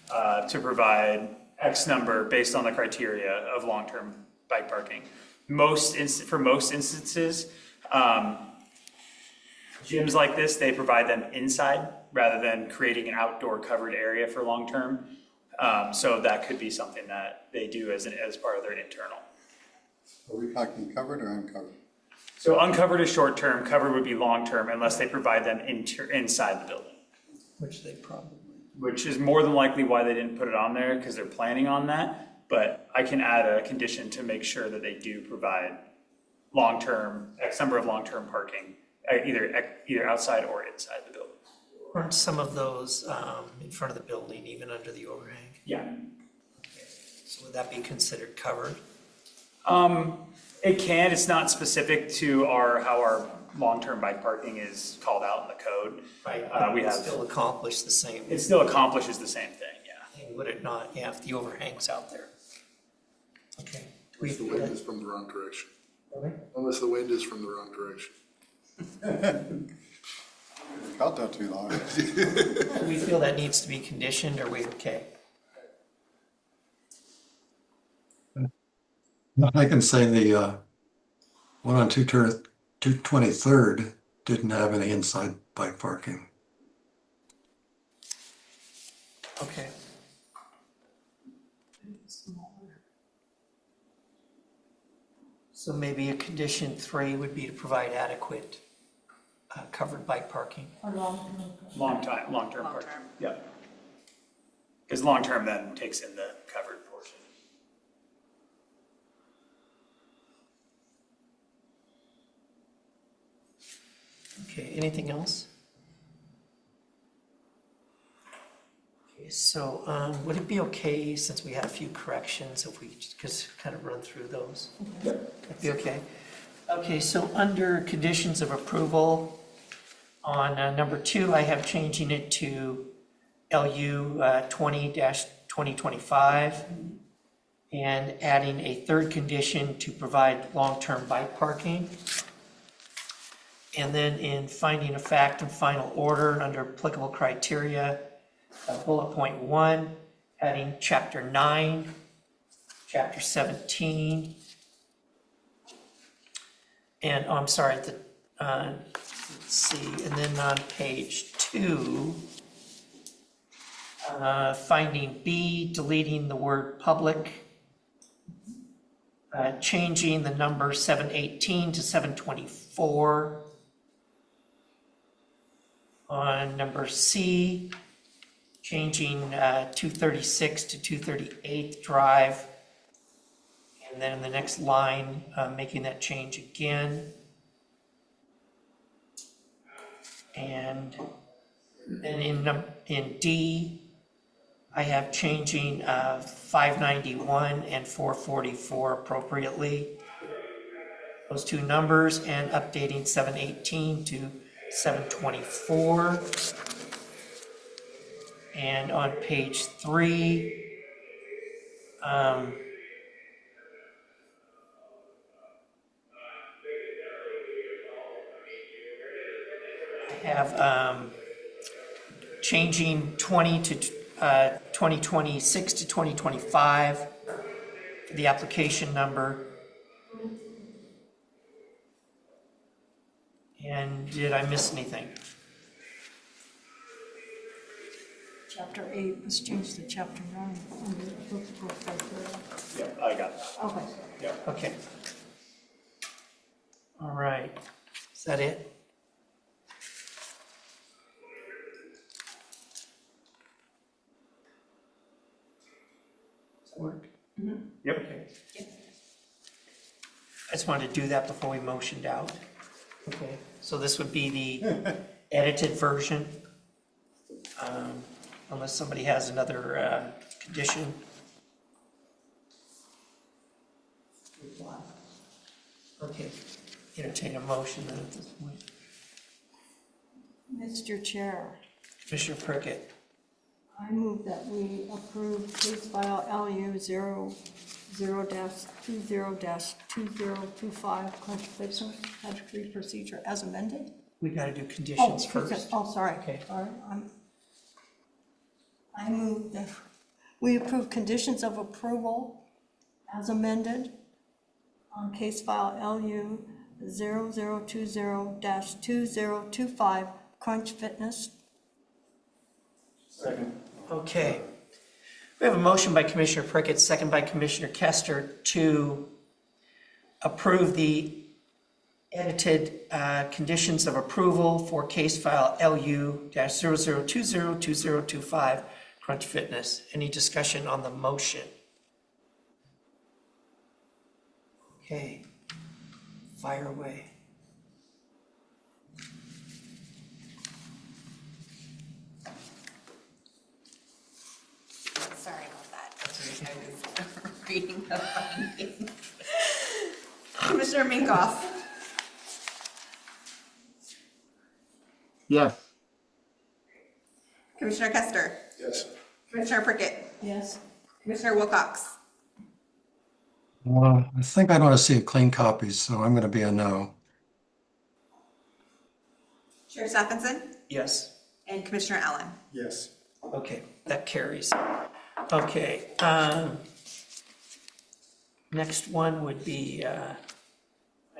to provide X number based on the criteria of long term bike parking. For most instances, gyms like this, they provide them inside rather than creating an outdoor covered area for long term. So that could be something that they do as part of their internal. Are we talking covered or uncovered? So uncovered is short term, covered would be long term unless they provide them inside the building. Which is more than likely why they didn't put it on there, because they're planning on that. But I can add a condition to make sure that they do provide long-term, X number of long-term parking, either outside or inside the building. Aren't some of those in front of the building, even under the overhang? Yeah. So would that be considered covered? It can, it's not specific to how our long-term bike parking is called out in the code. Right. We have, Still accomplish the same it still accomplishes the same thing, yeah. thing, would it not? Yeah, if the overhang's out there. Okay. Unless the wind is from the wrong direction. Okay. Unless the wind is from the wrong direction. Felt that too long. Do we feel that needs to be conditioned, or are we okay? I can say the one on 223rd didn't have any inside bike parking. Okay. So maybe a condition 3 would be to provide adequate covered bike parking. Long-term parking, yeah. Because long-term then takes in the covered portion. Okay, anything else? Okay, so would it be okay, since we had a few corrections, if we just kind of run through those? That'd be okay. Okay, so under conditions of approval, on number 2, I have changing it to LU 20-2025 and adding a third condition to provide long-term bike parking. And then in finding of fact and final order under applicable criteria, bullet point 1, adding chapter 9, chapter 17, and I'm sorry, let's see, and then on page 2, finding B, deleting the word public, changing the number 718 to 724. On number C, changing 236 to 238 Drive. And then in the next line, making that change again. And then in D, I have changing 591 and 444 appropriately. Those two numbers, and updating 718 to 724. And on page 3, I have changing 2026 to 2025, the application number. And did I miss anything? Chapter 8 was changed to chapter 9 under the applicable criteria. Yeah, I got that. Okay. Yeah. Okay. All right. Is that it? Does that work? Yep. I just wanted to do that before we motioned out. Okay. So this would be the edited version. Unless somebody has another condition. Okay, entertain a motion then at this point. Mr. Chair, Commissioner Prickett, I move that we approve case file LU 00-20-2025 conservation category procedure as amended. we gotta do conditions first. Oh, sorry. Okay. Sorry. I move that we approve conditions of approval as amended on case file LU 0020-2025 Crunch Fitness. Okay. We have a motion by Commissioner Prickett, second by Commissioner Kester to approve the edited conditions of approval for case file LU-0020-2025 Crunch Fitness. Any discussion on the motion? Okay, fire away. reading the findings. Commissioner Minkoff, Yes. Commissioner Kester, Yes. Commissioner Prickett, Yes. Commissioner Wilcox, Well, I think I'd want to see a clean copy, so I'm going to be a no. Chair Stephenson, Yes. and Commissioner Allen. Yes. Okay, that carries. Okay, next one would be, I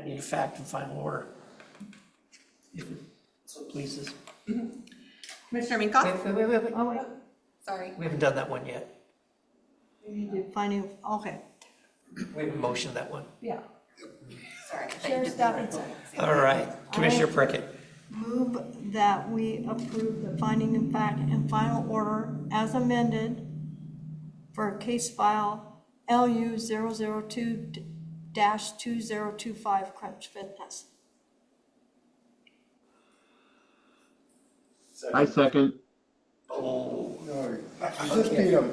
need a fact and final order. If it so pleases. Commissioner Minkoff, Wait. Oh, wait. sorry. We haven't done that one yet. We need to finding, okay, We haven't motioned that one. yeah. Sorry. Chair Stephenson, All right, Commissioner Prickett. move that we approve the finding of fact and final order as amended for case file LU 002-2025 Crunch Fitness. I second. Oh, No, you just need a,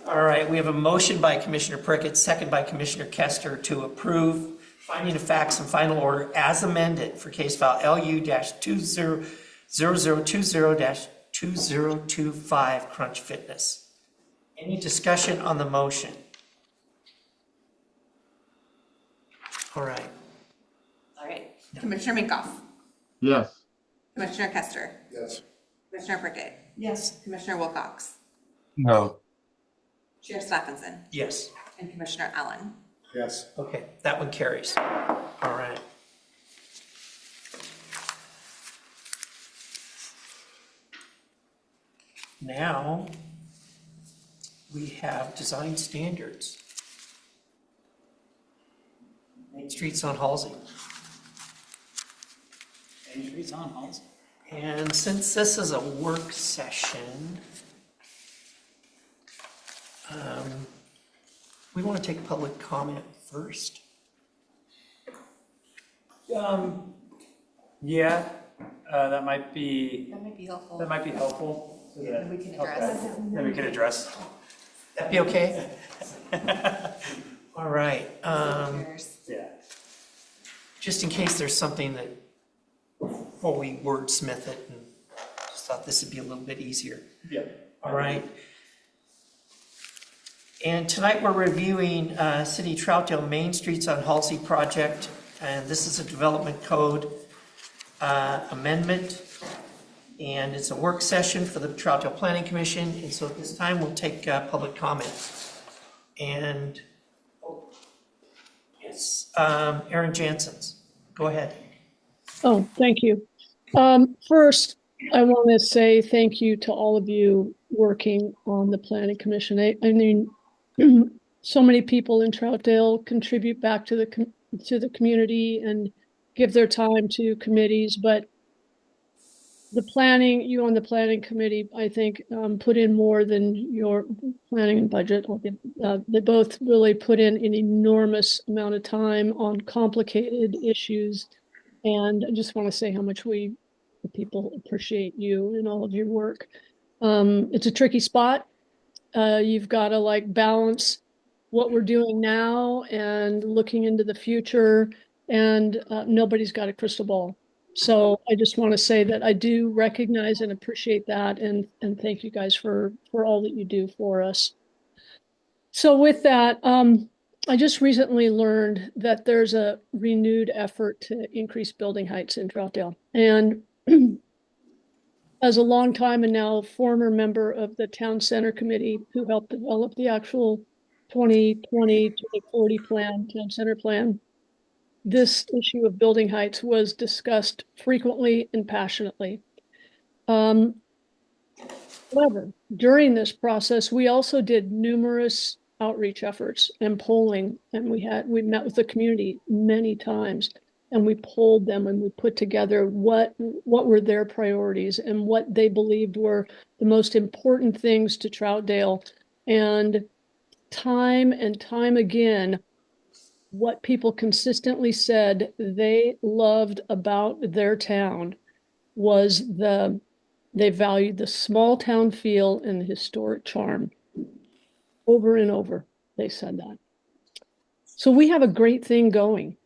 all right, we have a motion by Commissioner Prickett, second by Commissioner Kester to approve finding of facts and final order as amended for case file LU-0020-2025 Crunch Fitness. Any discussion on the motion? All right, All right. Commissioner Minkoff, Yes. Commissioner Kester, Yes. Commissioner Prickett, Yes. Commissioner Wilcox, No. Chair Stephenson, yes, and Commissioner Allen. yes. okay, that one carries. All right. Now, we have design standards. Main Streets on Halsey. Main Street's on Halsey. And since this is a work session, we want to take public comment first. Yeah, that might be That might be helpful. helpful. Then we can address. Then we can address. That be okay? All right, Chairs. Yeah. just in case there's something that, before we wordsmith it, and just thought this would be a little bit easier. Yeah. All right. And tonight we're reviewing City Troutdale Main Streets on Halsey project, and this is a development code amendment, and it's a work session for the Troutdale Planning Commission, and so at this time we'll take public comment. And, yes, Aaron Jansen's, go ahead. Oh, thank you. First, I want to say thank you to all of you working on the planning commission. I mean, so many people in Troutdale contribute back to the community and give their time to committees, but you on the planning committee, I think, put in more than your planning and budget. They both really put in an enormous amount of time on complicated issues. And I just want to say how much the people appreciate you and all of your work. It's a tricky spot. You've got to balance what we're doing now and looking into the future, and nobody's got a crystal ball. So I just want to say that I do recognize and appreciate that, and thank you guys for all that you do for us. So with that, I just recently learned that there's a renewed effort to increase building heights in Troutdale. And as a long time and now former member of the town center committee who helped develop the actual 2020-2040 plan, town center plan, this issue of building heights was discussed frequently and passionately. However, during this process, we also did numerous outreach efforts and polling, and we met with the community many times, and we polled them and we put together what were their priorities and what they believed were the most important things to Troutdale. And time again, what people consistently said they loved about their town was they valued the small town feel and the historic charm. Over and over, they said that. So we have a great thing going.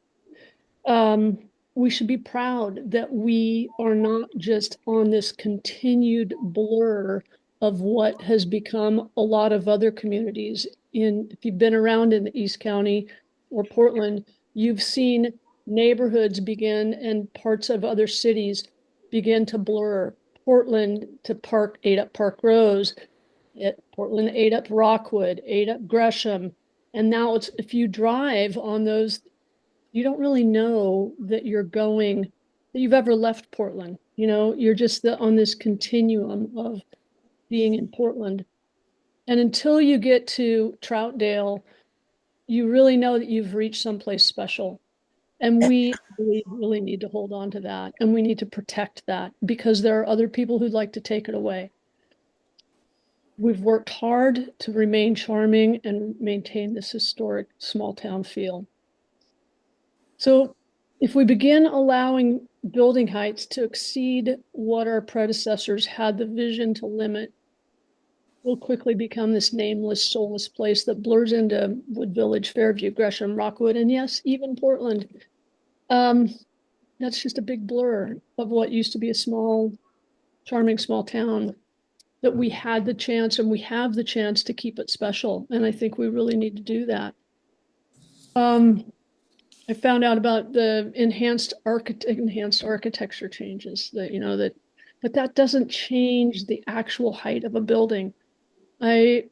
We should be proud that we are not just on this continued blur of what has become a lot of other communities. If you've been around in the East County or Portland, you've seen neighborhoods begin and parts of other cities begin to blur. Portland to ate up Park Rose, Portland ate up Rockwood, ate up Gresham. And now if you drive on those, you don't really know that you've ever left Portland. You're just on this continuum of being in Portland. And until you get to Troutdale, you really know that you've reached someplace special. And we really need to hold on to that. And we need to protect that because there are other people who'd like to take it away. We've worked hard to remain charming and maintain this historic small town feel. So if we begin allowing building heights to exceed what our predecessors had the vision to limit, we'll quickly become this nameless, soulless place that blurs into Wood Village, Fairview, Gresham, Rockwood, and yes, even Portland. That's just a big blur of what used to be a small, charming small town that we had the chance and we have the chance to keep it special. And I think we really need to do that. I found out about the enhanced architecture changes but that doesn't change the actual height of a building. I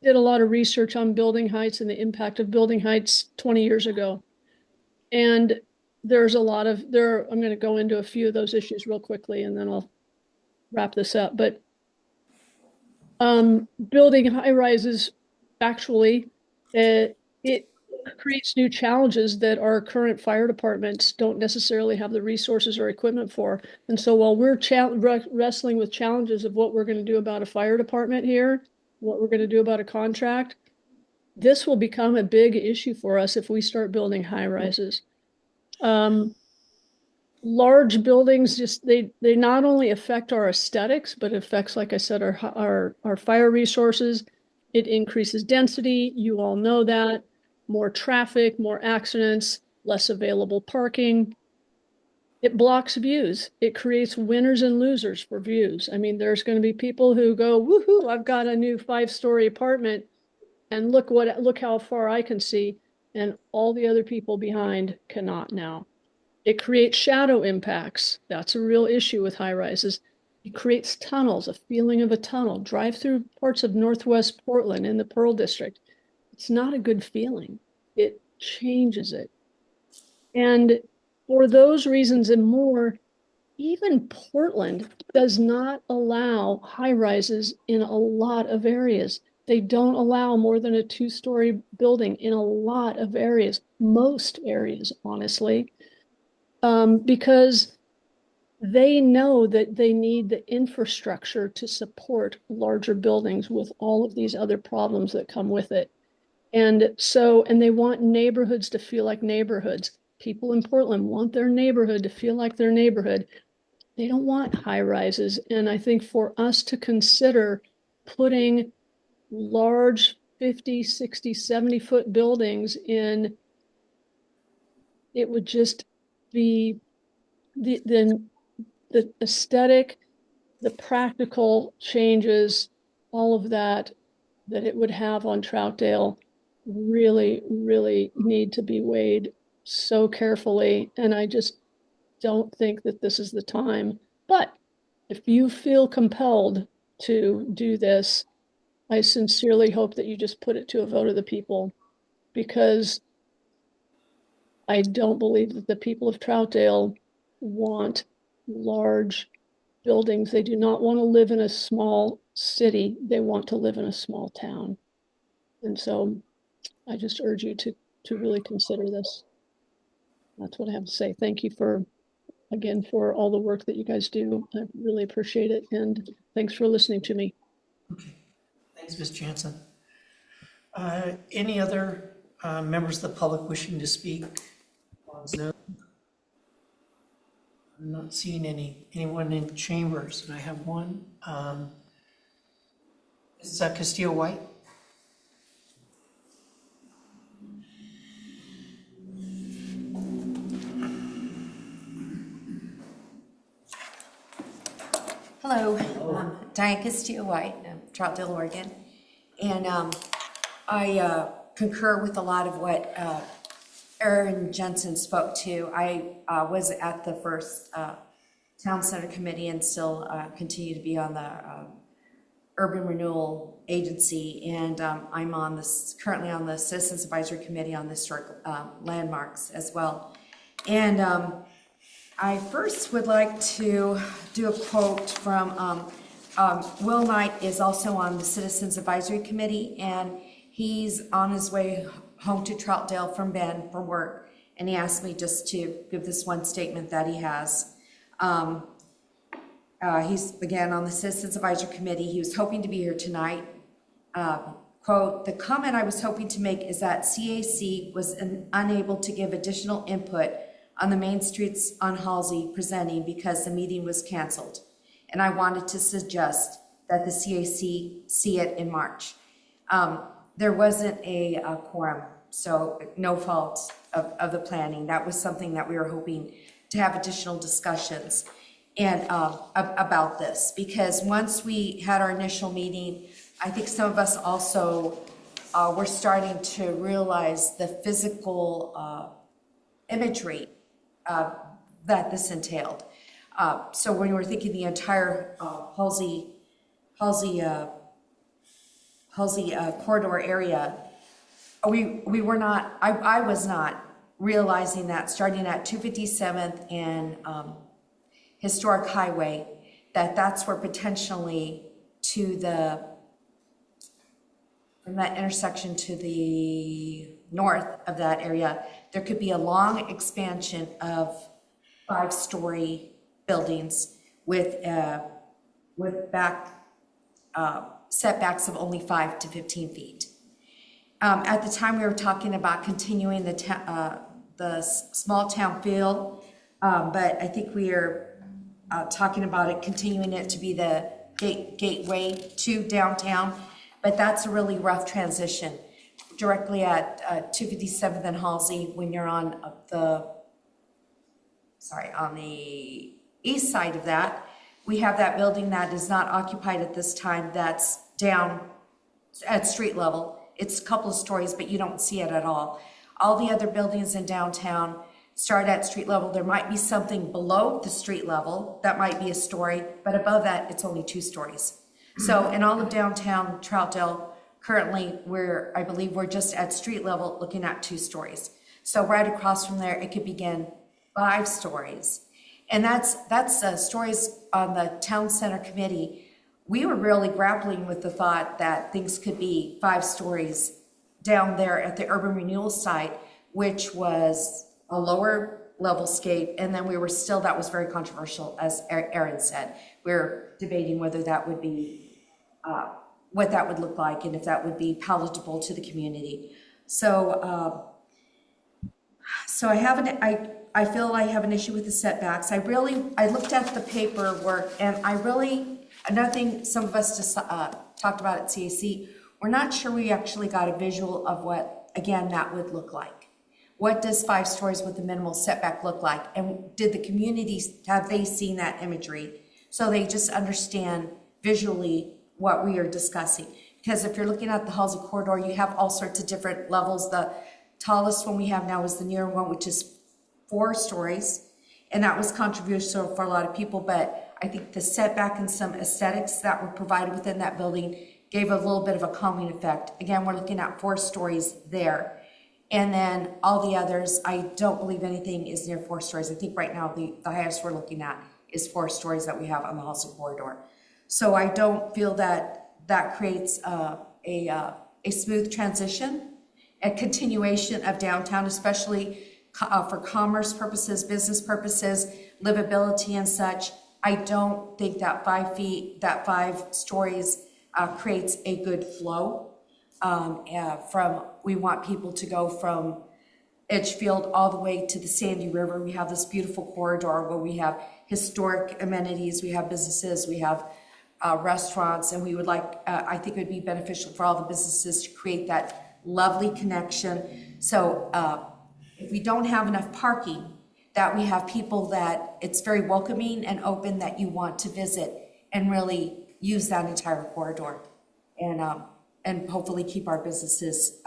did a lot of research on building heights and the impact of building heights 20 years ago. And there's I'm going to go into a few of those issues real quickly and then I'll wrap this up. But building high rises, actually, it creates new challenges that our current fire departments don't necessarily have the resources or equipment for. And so while we're wrestling with challenges of what we're going to do about a fire department here, what we're going to do about a contract, this will become a big issue for us if we start building high rises. Large buildings they not only affect our aesthetics, but it affects, like I said, our fire resources. It increases density. You all know that. More traffic, more accidents, less available parking. It blocks views. It creates winners and losers for views. I mean, there's going to be people who go, woohoo, I've got a new 5-story apartment and look how far I can see. And all the other people behind cannot now. It creates shadow impacts. That's a real issue with high rises. It creates tunnels, a feeling of a tunnel. Drive through parts of Northwest Portland in the Pearl District. It's not a good feeling. It changes it. And for those reasons and more, even Portland does not allow high rises in a lot of areas. They don't allow more than a 2-story building in a lot of areas, most areas, honestly, because they know that they need the infrastructure to support larger buildings with all of these other problems that come with it. And they want neighborhoods to feel like neighborhoods. People in Portland want their neighborhood to feel like their neighborhood. They don't want high rises. And I think for us to consider putting large 50, 60, 70-foot buildings in, it would just be the aesthetic, the practical changes, all of that it would have on Troutdale really, really need to be weighed so carefully. And I just don't think that this is the time. But if you feel compelled to do this, I sincerely hope that you just put it to a vote of the people, because I don't believe that the people of Troutdale want large buildings. They do not want to live in a small city. They want to live in a small town. And so I just urge you to really consider this. That's what I have to say. Thank you again for all the work that you guys do. I really appreciate it. And thanks for listening to me. Okay, thanks, Ms. Jansen. Any other members of the public wishing to speak on Zoom? I'm not seeing anyone in chambers, and I have one. Is Castillo White? Hello, Diane Castillo-White, Troutdale, Oregon. And I concur with a lot of what Aaron Jensen spoke to. I was at the first Town Center Committee and still continue to be on the Urban Renewal Agency. And I'm on this, currently on the Citizens Advisory Committee on the Historic Landmarks as well. And I first would like to do a quote from Will Knight is also on the Citizens Advisory Committee, and he's on his way home to Troutdale from Bend for work, and he asked me just to give this one statement that he has. He's again on the Citizens Advisory Committee. He was hoping to be here tonight. Quote, "The comment I was hoping to make is that CAC was unable to give additional input on the main streets on Halsey presenting because the meeting was canceled. And I wanted to suggest that the CAC see it in March." There wasn't a quorum, so no fault of the planning. That was something that we were hoping to have additional discussions and about this, because once we had our initial meeting, I think some of us also were starting to realize the physical imagery that this entailed. So when we were thinking the entire Halsey corridor area, we were not, I was not realizing that starting at 257th and Historic Highway, that's where potentially from that intersection to the north of that area, there could be a long expansion of 5-story buildings with setbacks of only 5 to 15 feet. At the time, we were talking about continuing the small town feel, but I think we are talking about it, continuing it to be the gateway to downtown, but that's a really rough transition. Directly at 257th and Halsey, when you're on the east side of that, we have that building that is not occupied at this time that's down at street level. It's a couple of stories, but you don't see it at all. All the other buildings in downtown start at street level. There might be something below the street level that might be a story, but above that, it's only 2 stories. So in all of downtown Troutdale, currently, I believe we're just at street level looking at 2 stories. So right across from there, it could begin 5 stories. And that's stories on the Town Center Committee. We were really grappling with the thought that things could be 5 stories down there at the urban renewal site, which was a lower level scape. And then that was very controversial, as Aaron said. We're debating whether that would be, what that would look like and if that would be palatable to the community. So, I feel I have an issue with the setbacks. I looked at the paperwork, and another thing some of us just talked about at CAC, we're not sure we actually got a visual of what, again, that would look like. What does 5 stories with a minimal setback look like? And did the communities, have they seen that imagery? So they just understand visually what we are discussing. Because if you're looking at the Halsey corridor, you have all sorts of different levels. The tallest one we have now is the near one, which is 4 stories. And that was controversial for a lot of people, but I think the setback and some aesthetics that were provided within that building gave a little bit of a calming effect. Again, we're looking at 4 stories there. And then all the others, I don't believe anything is near 4 stories. I think right now the highest we're looking at is 4 stories that we have on the Halsey corridor. So I don't feel that creates a smooth transition, a continuation of downtown, especially for commerce purposes, business purposes, livability and such. I don't think that 5 stories creates a good flow. We want people to go from Edgefield all the way to the Sandy River. We have this beautiful corridor where we have historic amenities, we have businesses, we have restaurants, and we would I think it would be beneficial for all the businesses to create that lovely connection. So if we don't have enough parking, that we have people that it's very welcoming and open, that you want to visit and really use that entire corridor. And hopefully keep our businesses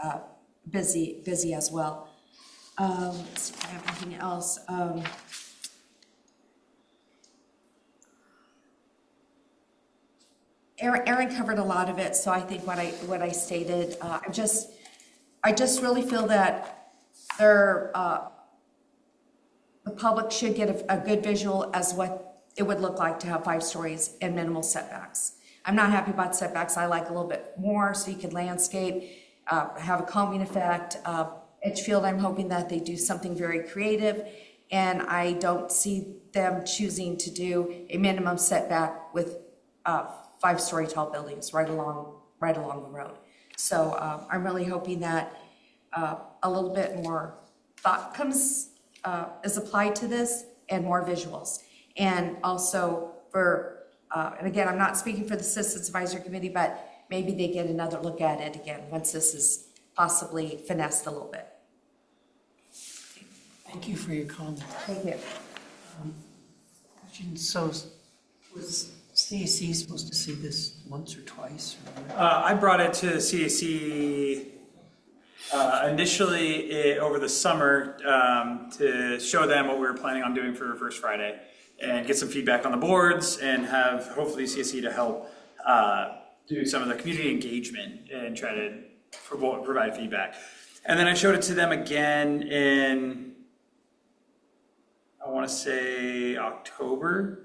busy as well. Let's see if I have anything else. Aaron covered a lot of it, so I think what I stated, I just really feel that the public should get a good visual as what it would look like to have 5 stories and minimal setbacks. I'm not happy about setbacks. I like a little bit more so you could landscape, have a calming effect. Edgefield, I'm hoping that they do something very creative, and I don't see them choosing to do a minimum setback with 5-story tall buildings right along the road. So I'm really hoping that a little bit more thought is applied to this and more visuals. And also for, and again, I'm not speaking for the Citizens Advisory Committee, but maybe they get another look at it again once this is possibly finessed a little bit. Thank you for your comment. Thank you. So was CAC supposed to see this once or twice? Or I brought it to CAC initially over the summer to show them what we were planning on doing for First Friday and get some feedback on the boards and have hopefully CAC to help do some of the community engagement and try to provide feedback. And then I showed it to them again in, I want to say October.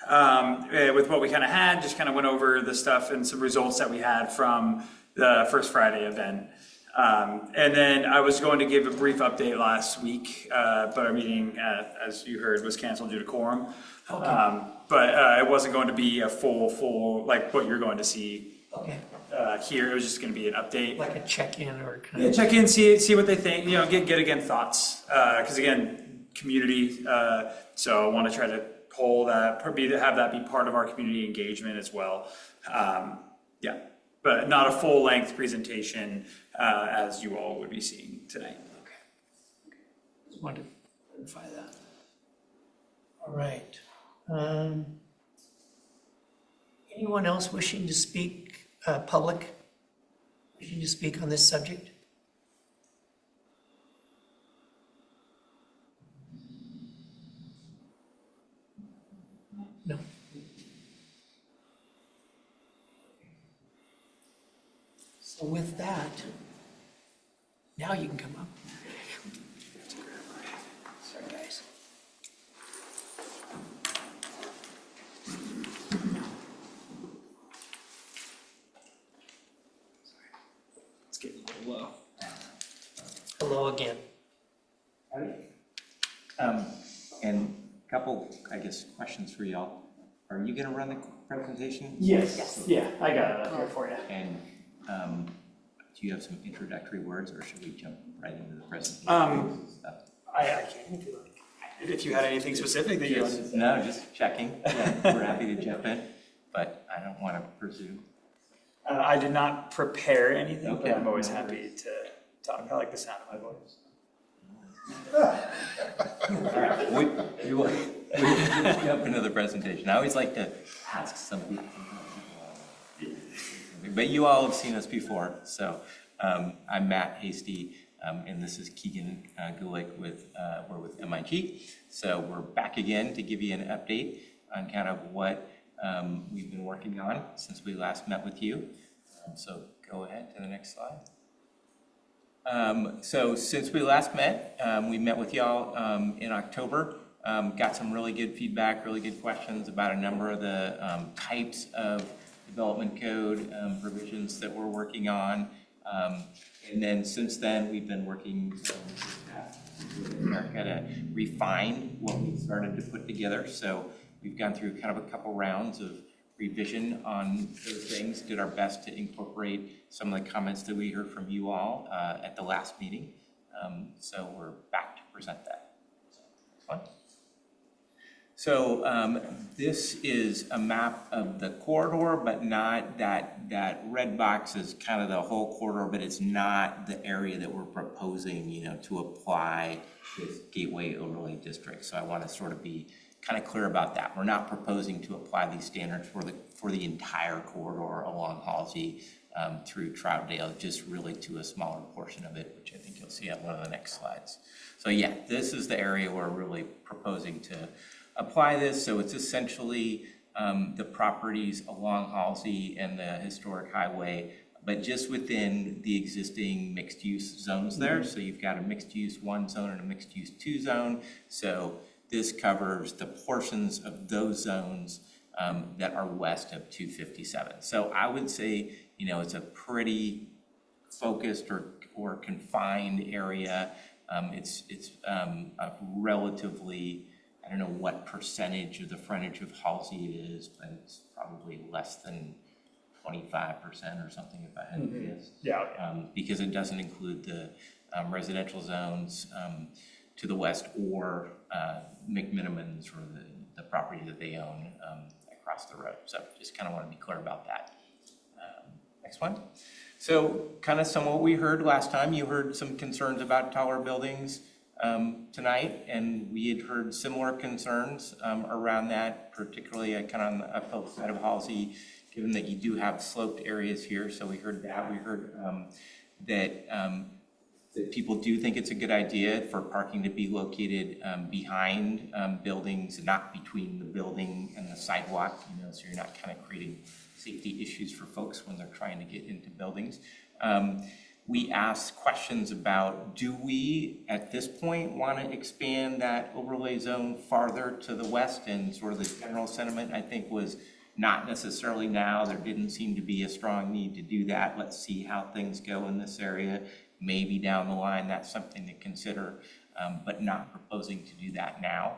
With what we kind of had, just kind of went over the stuff and some results that we had from the First Friday event. And then I was going to give a brief update last week, but our meeting, as you heard, was canceled due to quorum. Okay. But it wasn't going to be a full, like what you're going to see Okay, here. It was just going to be an update. like a check-in or kind Yeah, of. check in, see what they think, get again thoughts. Because again, community, so I want to try to pull that, have that be part of our community engagement as well. Yeah, but not a full-length presentation as you all would be seeing tonight. Okay. Just wanted to clarify that. All right. Anyone else wishing to speak, public, wishing to speak on this subject? No. So with that, now you can come up. Sorry, guys. It's getting a little low. Hello again. And a couple, I guess, questions for y'all. Are you gonna run the presentation? Yes. Yeah, I got it up here for you. And do you have some introductory words, or should we jump right into the presentation? I can if you like. If you had anything specific that you wanted to say. No, just checking. Yeah, we're happy to jump in, but I don't want to presume. I did not prepare anything, Okay. but I'm always happy to talk. I like the sound of my voice. All right, we will jump into the presentation. I always like to ask some people, but you all have seen us before. So I'm Matt Hasty, and this is Keegan Gulick we're with MIG. So we're back again to give you an update on kind of what we've been working on since we last met with you. So go ahead to the next slide. So since we last met, we met with y'all in October, got some really good feedback, really good questions about a number of the types of development code provisions that we're working on. And then since then, we've been working with America to refine what we started to put together. So we've gone through kind of a couple rounds of revision on those things, did our best to incorporate some of the comments that we heard from you all at the last meeting. So we're back to present that. Fun. So this is a map of the corridor, but not that red box is kind of the whole corridor, but it's not the area that we're proposing, to apply this Gateway Overlay District. So I want to sort of be kind of clear about that. We're not proposing to apply these standards for the entire corridor along Halsey through Troutdale, just really to a smaller portion of it, which I think you'll see on one of the next slides. So yeah, this is the area we're really proposing to apply this. So it's essentially the properties along Halsey and the historic highway, but just within the existing mixed-use zones there. So you've got a mixed-use 1 zone and a mixed-use 2 zone. So this covers the portions of those zones that are west of 257. So I would say, you know, it's a pretty focused or confined area. It's a relatively, I don't know what percentage of the frontage of Halsey it is, but it's probably less than 25% or something if I had to guess. Yeah. Because it doesn't include the residential zones to the west or McMinimans or the property that they own across the road. So just kind of want to be clear about that. Next one. So kind of some of what we heard last time. You heard some concerns about taller buildings tonight, and we had heard similar concerns around that, particularly kind of on the uphill side of Halsey, given that you do have sloped areas here. So we heard that. We heard that people do think it's a good idea for parking to be located behind buildings, not between the building and the sidewalk, you know, so you're not kind of creating safety issues for folks when they're trying to get into buildings. We asked questions about, do we at this point want to expand that overlay zone farther to the west? And sort of the general sentiment, I think, was not necessarily now. There didn't seem to be a strong need to do that. Let's see how things go in this area. Maybe down the line, that's something to consider, but not proposing to do that now.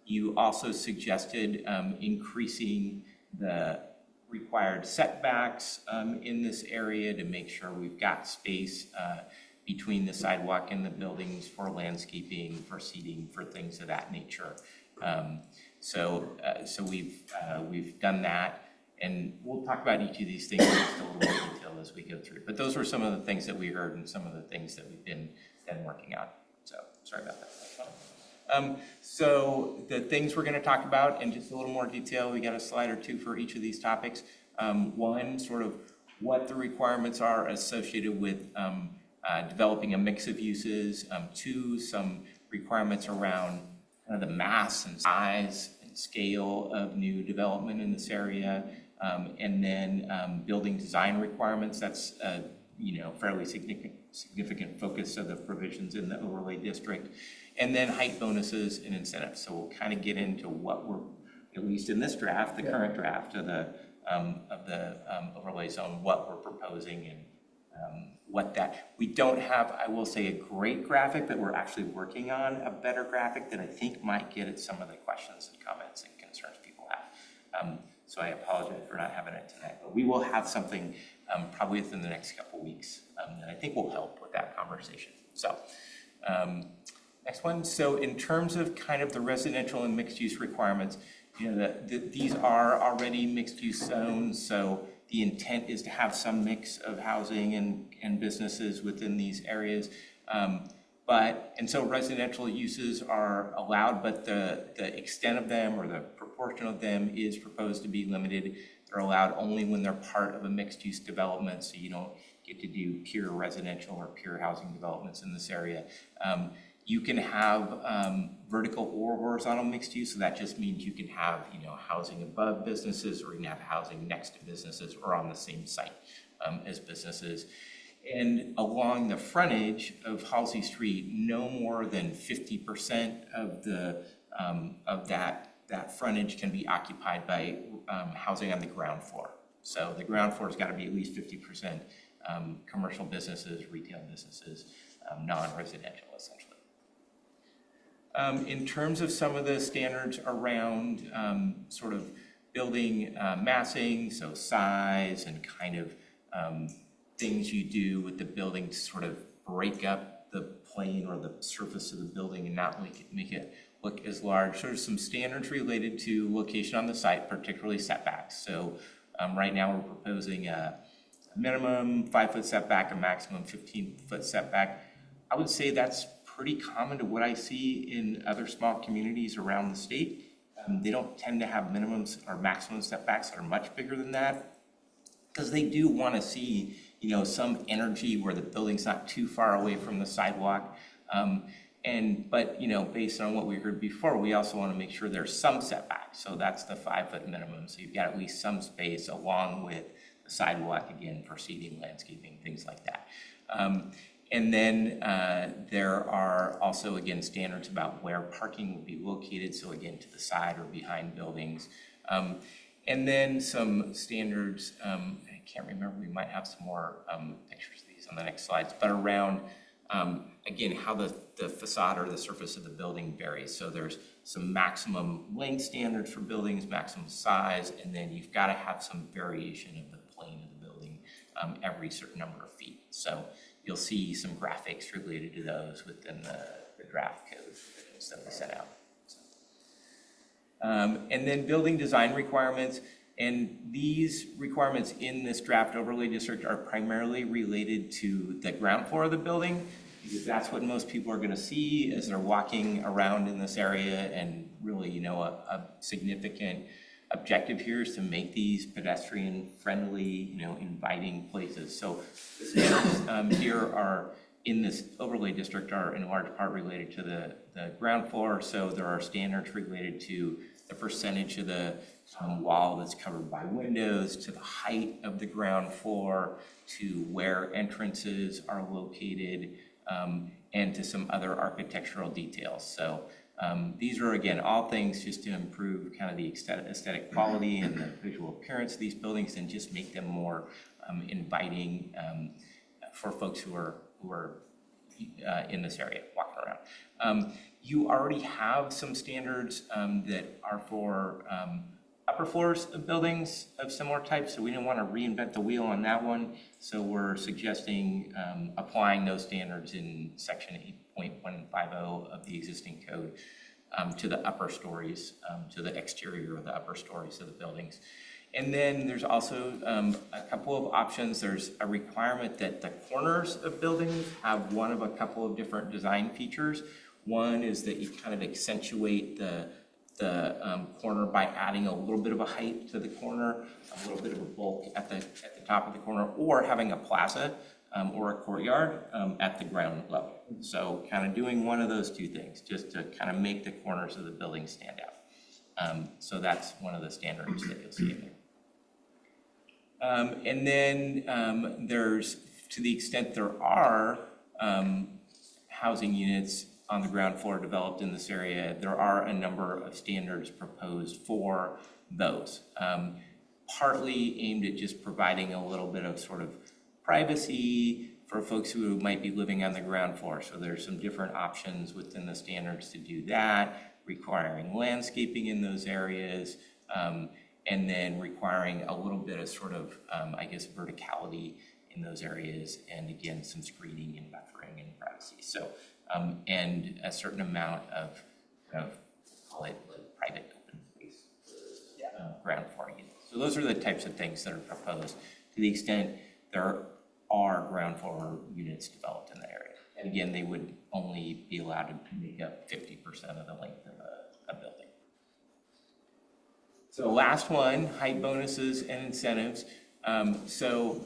You also suggested increasing the required setbacks in this area to make sure we've got space between the sidewalk and the buildings for landscaping, for seating, for things of that nature. So we've done that, and we'll talk about each of these things in just a little more detail as we go through. But those were some of the things that we heard and some of the things that we've been working on. So sorry about that. So the things we're going to talk about in just a little more detail, we got a slide or two for each of these topics. One, sort of what the requirements are associated with developing a mix of uses. Two, some requirements around kind of the mass and size and scale of new development in this area. And then building design requirements. That's fairly significant focus of the provisions in the overlay district. And then height bonuses and incentives. So we'll kind of get into what we're, at least in this draft, the current draft of the overlay zone, what we're proposing and what that. We don't have, I will say, a great graphic, but we're actually working on a better graphic that I think might get at some of the questions and comments and concerns people have. So I apologize for not having it tonight, but we will have something probably within the next couple weeks that I think will help with that conversation. So. Next one. So in terms of kind of the residential and mixed use requirements, you know, these are already mixed use zones. So the intent is to have some mix of housing and businesses within these areas. And so residential uses are allowed, but the extent of them or the proportion of them is proposed to be limited. They're allowed only when they're part of a mixed use development. So you don't get to do pure residential or pure housing developments in this area. You can have vertical or horizontal mixed use, so that just means you can have, you know, housing above businesses, or you can have housing next to businesses or on the same site as businesses. And along the frontage of Halsey Street, no more than 50% of the that frontage can be occupied by housing on the ground floor. So the ground floor has got to be at least 50% commercial businesses, retail businesses, non-residential, essentially. In terms of some of the standards around sort of building massing, so size and kind of things you do with the building to sort of break up the plane or the surface of the building and not make it look as large. So there's some standards related to location on the site, particularly setbacks. So right now we're proposing a minimum 5-foot setback, a maximum 15-foot setback. I would say that's pretty common to what I see in other small communities around the state. They don't tend to have minimums or maximum setbacks that are much bigger than that, because they do want to see, some energy where the building's not too far away from the sidewalk. But based on what we heard before, we also want to make sure there's some setback. So that's the 5-foot minimum. So you've got at least some space along with the sidewalk, again, for seating, landscaping, things like that. And then there are also, again, standards about where parking will be located. So again, to the side or behind buildings. And then some standards, I can't remember, we might have some more pictures of these on the next slides, but around, again, how the facade or the surface of the building varies. So there's some maximum length standards for buildings, maximum size, and then you've got to have some variation of the plane of the building every certain number of feet. So you'll see some graphics related to those within the draft code that we sent out. And then building design requirements. And these requirements in this draft overlay district are primarily related to the ground floor of the building, because that's what most people are going to see as they're walking around in this area. And really, a significant objective here is to make these pedestrian friendly, inviting places. So the standards here are in this overlay district are in large part related to the ground floor. So there are standards related to the percentage of the wall that's covered by windows, to the height of the ground floor, to where entrances are located, and to some other architectural details. So these are, again, all things just to improve kind of the aesthetic quality and the visual appearance of these buildings, and just make them more inviting for folks who are in this area walking around. You already have some standards that are for upper floors of buildings of similar types, so we didn't want to reinvent the wheel on that one. So we're suggesting applying those standards in section 8.150 of the existing code to the upper stories, to the exterior of the upper stories of the buildings. And then there's also a couple of options. There's a requirement that the corners of buildings have one of a couple of different design features. One is that you kind of accentuate the corner by adding a little bit of a height to the corner, a little bit of a bulk at the top of the corner, or having a plaza or a courtyard at the ground level. So kind of doing one of those two things, just to kind of make the corners of the building stand out. So that's one of the standards that you'll see in there. And then there's, to the extent there are housing units on the ground floor developed in this area, there are a number of standards proposed for those, partly aimed at just providing a little bit of sort of privacy for folks who might be living on the ground floor. So there's some different options within the standards to do that, requiring landscaping in those areas, and then requiring a little bit of sort of, verticality in those areas, and again, some screening and buffering and privacy. So, and a certain amount of call it private open space, ground floor units. So those are the types of things that are proposed, to the extent there are ground floor units developed in the area. And again, they would only be allowed to make up 50% of the length of a building. So last one, height bonuses and incentives. So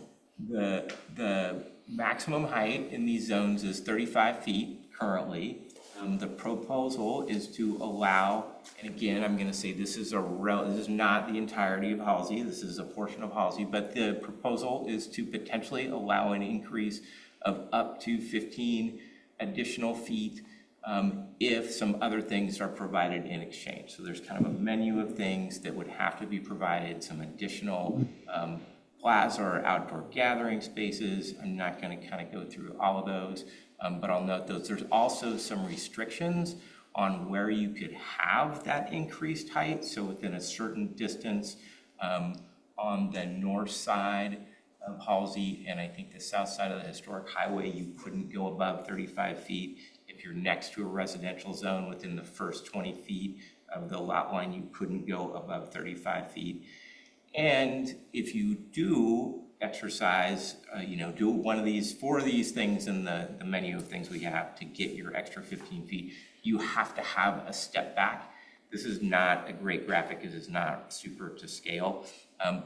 the maximum height in these zones is 35 feet currently. The proposal is to allow, and again, I'm going to say this is not the entirety of Halsey, this is a portion of Halsey, but the proposal is to potentially allow an increase of up to 15 additional feet if some other things are provided in exchange. So there's kind of a menu of things that would have to be provided, some additional plaza or outdoor gathering spaces. I'm not going to kind of go through all of those, but I'll note those. There's also some restrictions on where you could have that increased height. So within a certain distance on the north side of Halsey, and I think the south side of the historic highway, you couldn't go above 35 feet. If you're next to a residential zone within the first 20 feet of the lot line, you couldn't go above 35 feet. And if you do exercise, do one of these, 4 of these things in the menu of things we have to get your extra 15 feet, you have to have a step back. This is not a great graphic because it's not super to scale,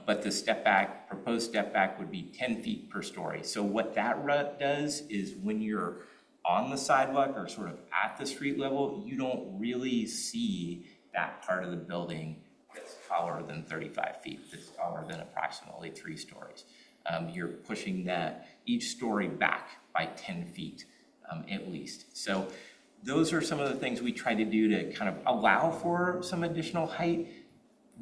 but the proposed step back would be 10 feet per story. So what that does is when you're on the sidewalk or sort of at the street level, you don't really see that part of the building that's taller than 35 feet, that's taller than approximately 3 stories. You're pushing each story back by 10 feet at least. So those are some of the things we try to do to kind of allow for some additional height,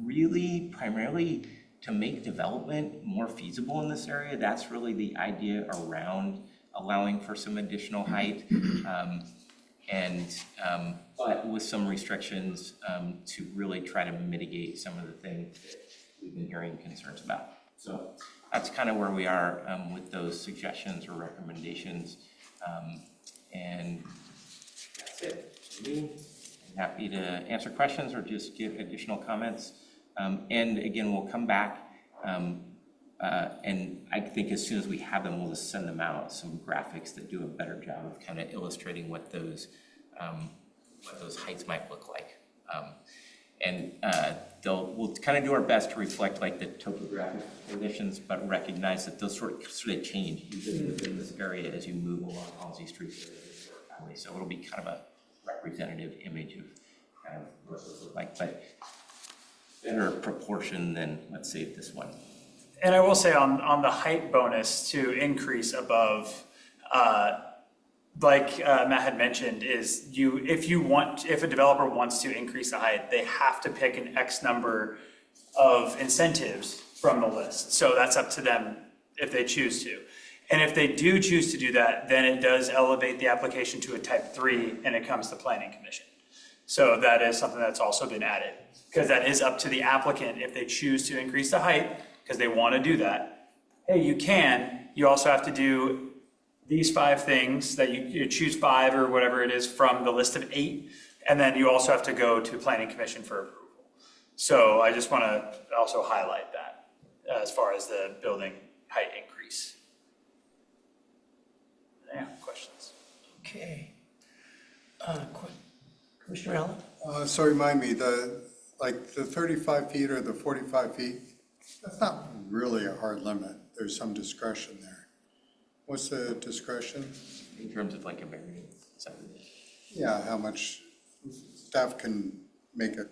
really primarily to make development more feasible in this area. That's really the idea around allowing for some additional height, but with some restrictions to really try to mitigate some of the things that we've been hearing concerns about. So that's kind of where we are with those suggestions or recommendations. And that's it. I'm happy to answer questions or just give additional comments. And again, we'll come back and I think as soon as we have them, we'll just send them out, some graphics that do a better job of kind of illustrating what those heights might look like. We'll kind of do our best to reflect like the topographic conditions, but recognize that those sort of change even within this area as you move along Halsey Street. So it'll be kind of a representative image of kind of what those look like, but better proportion than, let's say, this one. And I will say on the height bonus to increase above, like Matt had mentioned, is if a developer wants to increase the height, they have to pick an X number of incentives from the list. So that's up to them if they choose to. And if they do choose to do that, then it does elevate the application to a type 3 and it comes to Planning Commission. So that is something that's also been added, because that is up to the applicant if they choose to increase the height, because they want to do that. Hey, you can. You also have to do these 5 things that you choose 5 or whatever it is from the list of 8, and then you also have to go to Planning Commission for approval. So I just want to also highlight that as far as the building height increase. Yeah, questions? Okay. Commissioner Allen? So remind me, the 35 feet or the 45 feet, that's not really a hard limit. There's some discretion there. What's the discretion? In terms of like a variance. Yeah, how much staff can make it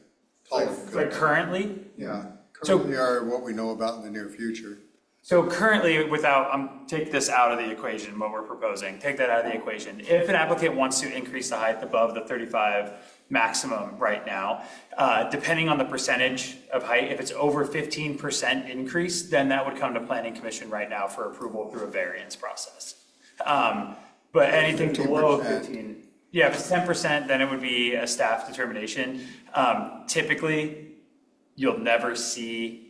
taller. Like currently? Yeah, So- currently are what we know about in the near future. So currently, take this out of the equation, what we're proposing, take that out of the equation. If an applicant wants to increase the height above the 35 maximum right now, depending on the percentage of height, if it's over 15% increase, then that would come to Planning Commission right now for approval through a variance process. But anything below 15, yeah, if it's 10%, then it would be a staff determination. Typically, you'll never see,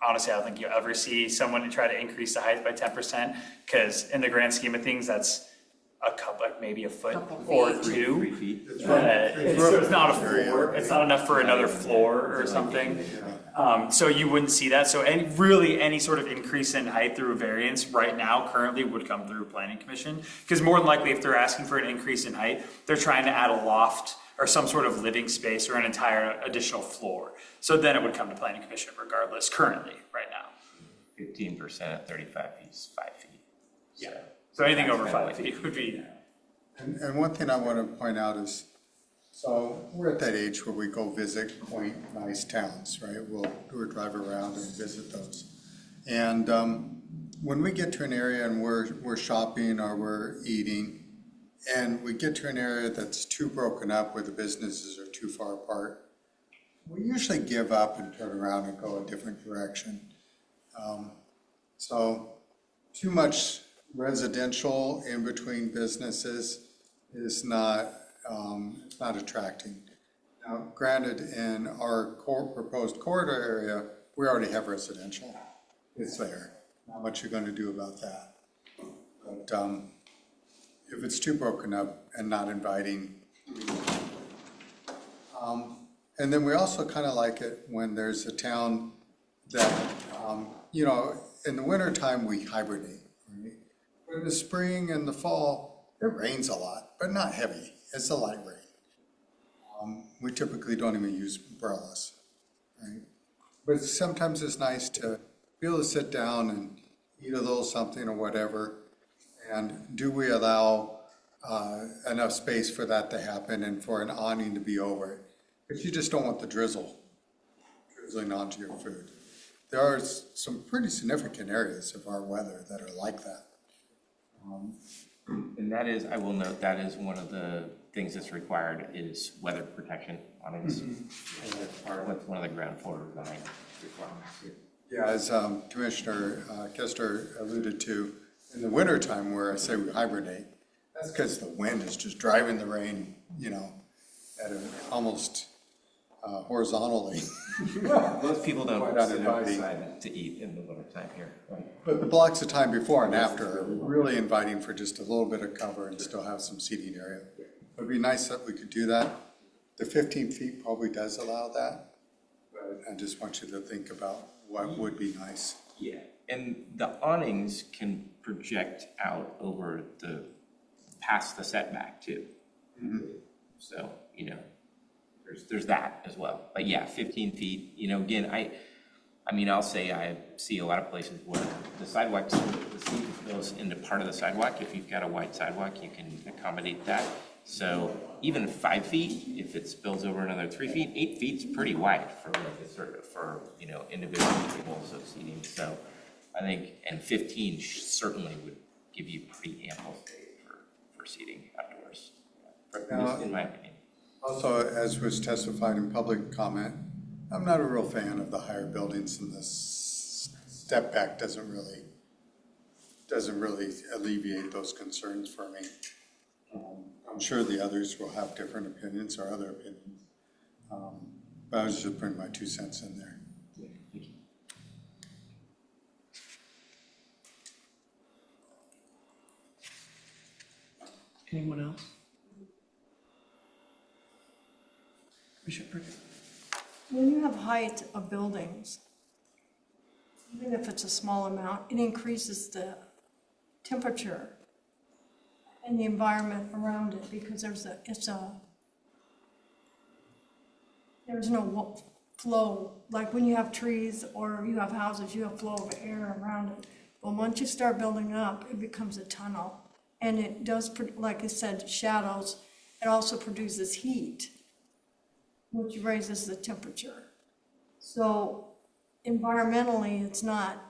honestly, I don't think you'll ever see someone try to increase the height by 10%, because in the grand scheme of things, that's a couple, like maybe a foot or 2. 3 feet. So it's not a floor. It's not enough for another floor or something. So you wouldn't see that. So any sort of increase in height through a variance right now currently would come through Planning Commission, because more than likely, if they're asking for an increase in height, they're trying to add a loft or some sort of living space or an entire additional floor. So then it would come to Planning Commission regardless, currently, right now. 15% at 35 feet is 5 feet. Yeah. So anything over 5 feet would be. And one thing I want to point out is, so we're at that age where we go visit quaint, nice towns, right? We'll do a drive around and visit those. And when we get to an area and we're shopping or we're eating, and we get to an area that's too broken up where the businesses are too far apart, we usually give up and turn around and go a different direction. So too much residential in between businesses is not attracting. Now, granted, in our proposed corridor area, we already have residential. It's there. Not much you're going to do about that. But if it's too broken up and not inviting. And then we also kind of like it when there's a town that, in the wintertime, we hibernate. Right? In the spring and the fall, it rains a lot, but not heavy. It's a light rain. We typically don't even use umbrellas, right? But sometimes it's nice to be able to sit down and eat a little something or whatever. And do we allow enough space for that to happen and for an awning to be over it? But you just don't want the drizzling onto your food. There are some pretty significant areas of our weather that are like that. And that is, I will note, that is one of the things that's required is weather protection on it. That's part of what's one of the ground floor design requirements here. Yeah, as Commissioner Kester alluded to, in the wintertime where I say we hibernate, that's because the wind is just driving the rain, at an almost horizontally. Most people don't Quite sit uninviting. outside to eat in the wintertime here, right? But the blocks of time before and after are really inviting for just a little bit of cover and still have some seating area. It'd be nice that we could do that. The 15 feet probably does allow that, but I just want you to think about what would be nice. Yeah, and the awnings can project out over past the setback too. So, there's that as well. But yeah, 15 feet, again, I mean, I'll say I see a lot of places where the sidewalk, the seat goes into part of the sidewalk. If you've got a wide sidewalk, you can accommodate that. So even 5 feet, if it spills over another 3 feet, 8 feet's pretty wide for individual tables of seating. So I think, and 15 certainly would give you pretty ample space for seating outdoors, in my opinion. Also, as was testified in public comment, I'm not a real fan of the higher buildings, and the step back doesn't really alleviate those concerns for me. I'm sure the others will have different opinions or other opinions. But I was just putting my 2 cents in there. Thank you. Anyone else? Commissioner Prickett? When you have height of buildings, even if it's a small amount, it increases the temperature and the environment around it because there's no flow. Like when you have trees or you have houses, you have flow of air around it. But once you start building up, it becomes a tunnel. And it does, like I said, shadows. It also produces heat, which raises the temperature. So environmentally, it's not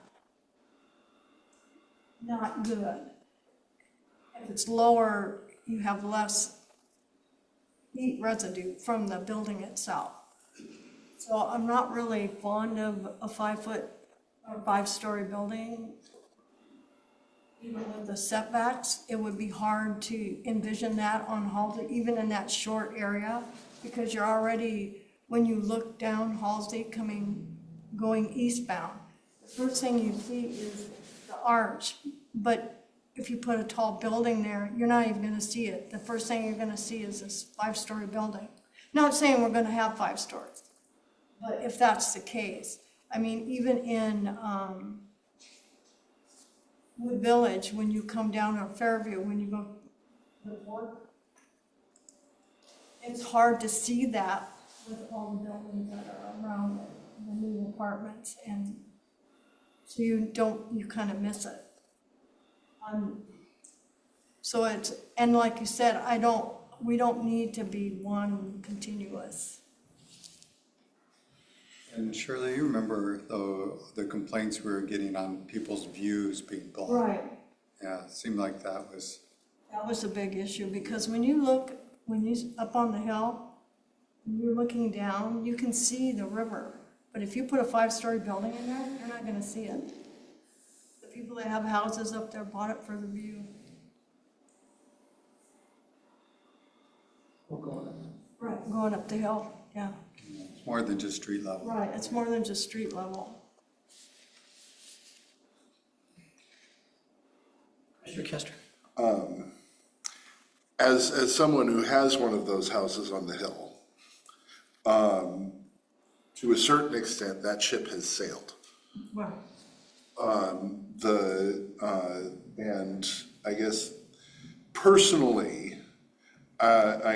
good. If it's lower, you have less heat residue from the building itself. So I'm not really fond of a 5-foot or 5-story building. Even with the setbacks, it would be hard to envision that on Halsey, even in that short area, because you're already, when you look down Halsey going eastbound, the first thing you see is the arch. But if you put a tall building there, you're not even gonna see it. The first thing you're gonna see is this 5-story building. Not saying we're gonna have 5 stories, but if that's the case, I mean, even in Wood Village, when you come down on Fairview, when you go to the port, it's hard to see that with all the buildings that are around it, the new apartments, and so you kind of miss it. So it's, and like you said, we don't need to be one continuous. And Shirley, you remember the complaints we were getting on people's views being blocked? Right. Yeah, it seemed like that was a big issue, because when you're up on the hill, when you're looking down, you can see the river. But if you put a 5-story building in there, you're not gonna see it. The people that have houses up there bought it for the view. Right, going up the hill, yeah. it's more than just street level. Right, it's more than just street level. Mr. Kester? As someone who has one of those houses on the hill, to a certain extent, that ship has sailed. Right. And I guess personally, I've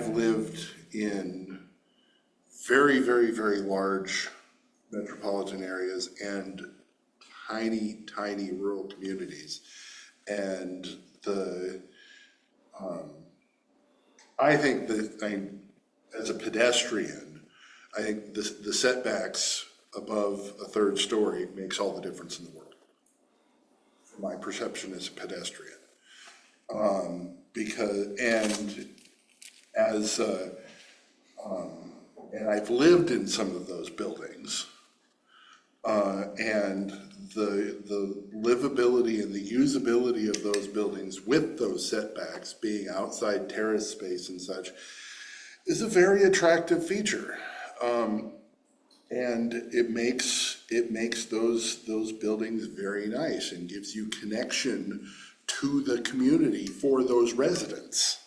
lived in very, very, very large metropolitan areas and tiny, tiny rural communities. And I think that, as a pedestrian, I think the setbacks above a third story makes all the difference in the world. From my perception as a pedestrian. And I've lived in some of those buildings, and the livability and the usability of those buildings with those setbacks being outside terrace space and such is a very attractive feature. And it makes those buildings very nice and gives you connection to the community for those residents.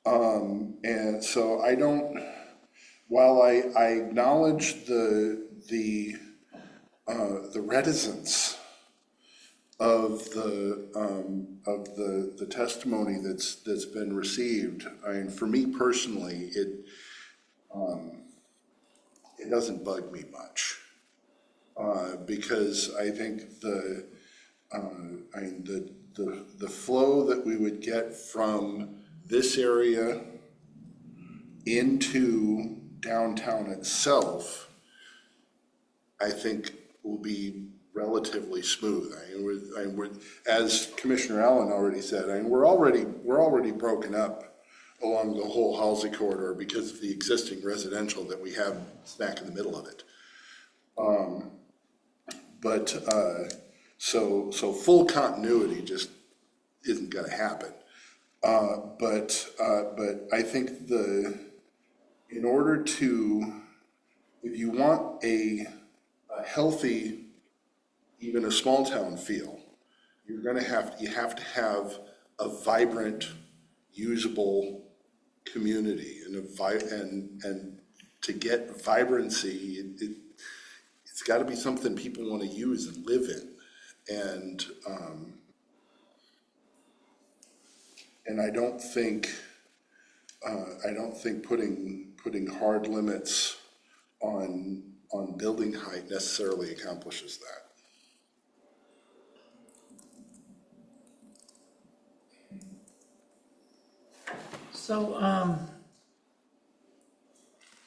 And so while I acknowledge the reticence of the testimony that's been received, for me personally, it doesn't bug me much, because I think the flow that we would get from this area into downtown itself, I think will be relatively smooth. As Commissioner Allen already said, we're already broken up along the whole Halsey corridor because of the existing residential that we have smack in the middle of it. So full continuity just isn't going to happen. But I think in order to, if you want a healthy, even a small town feel, you have to have a vibrant, usable community, and to get vibrancy, it's got to be something people want to use and live in, and I don't think putting hard limits on building height necessarily accomplishes that. So,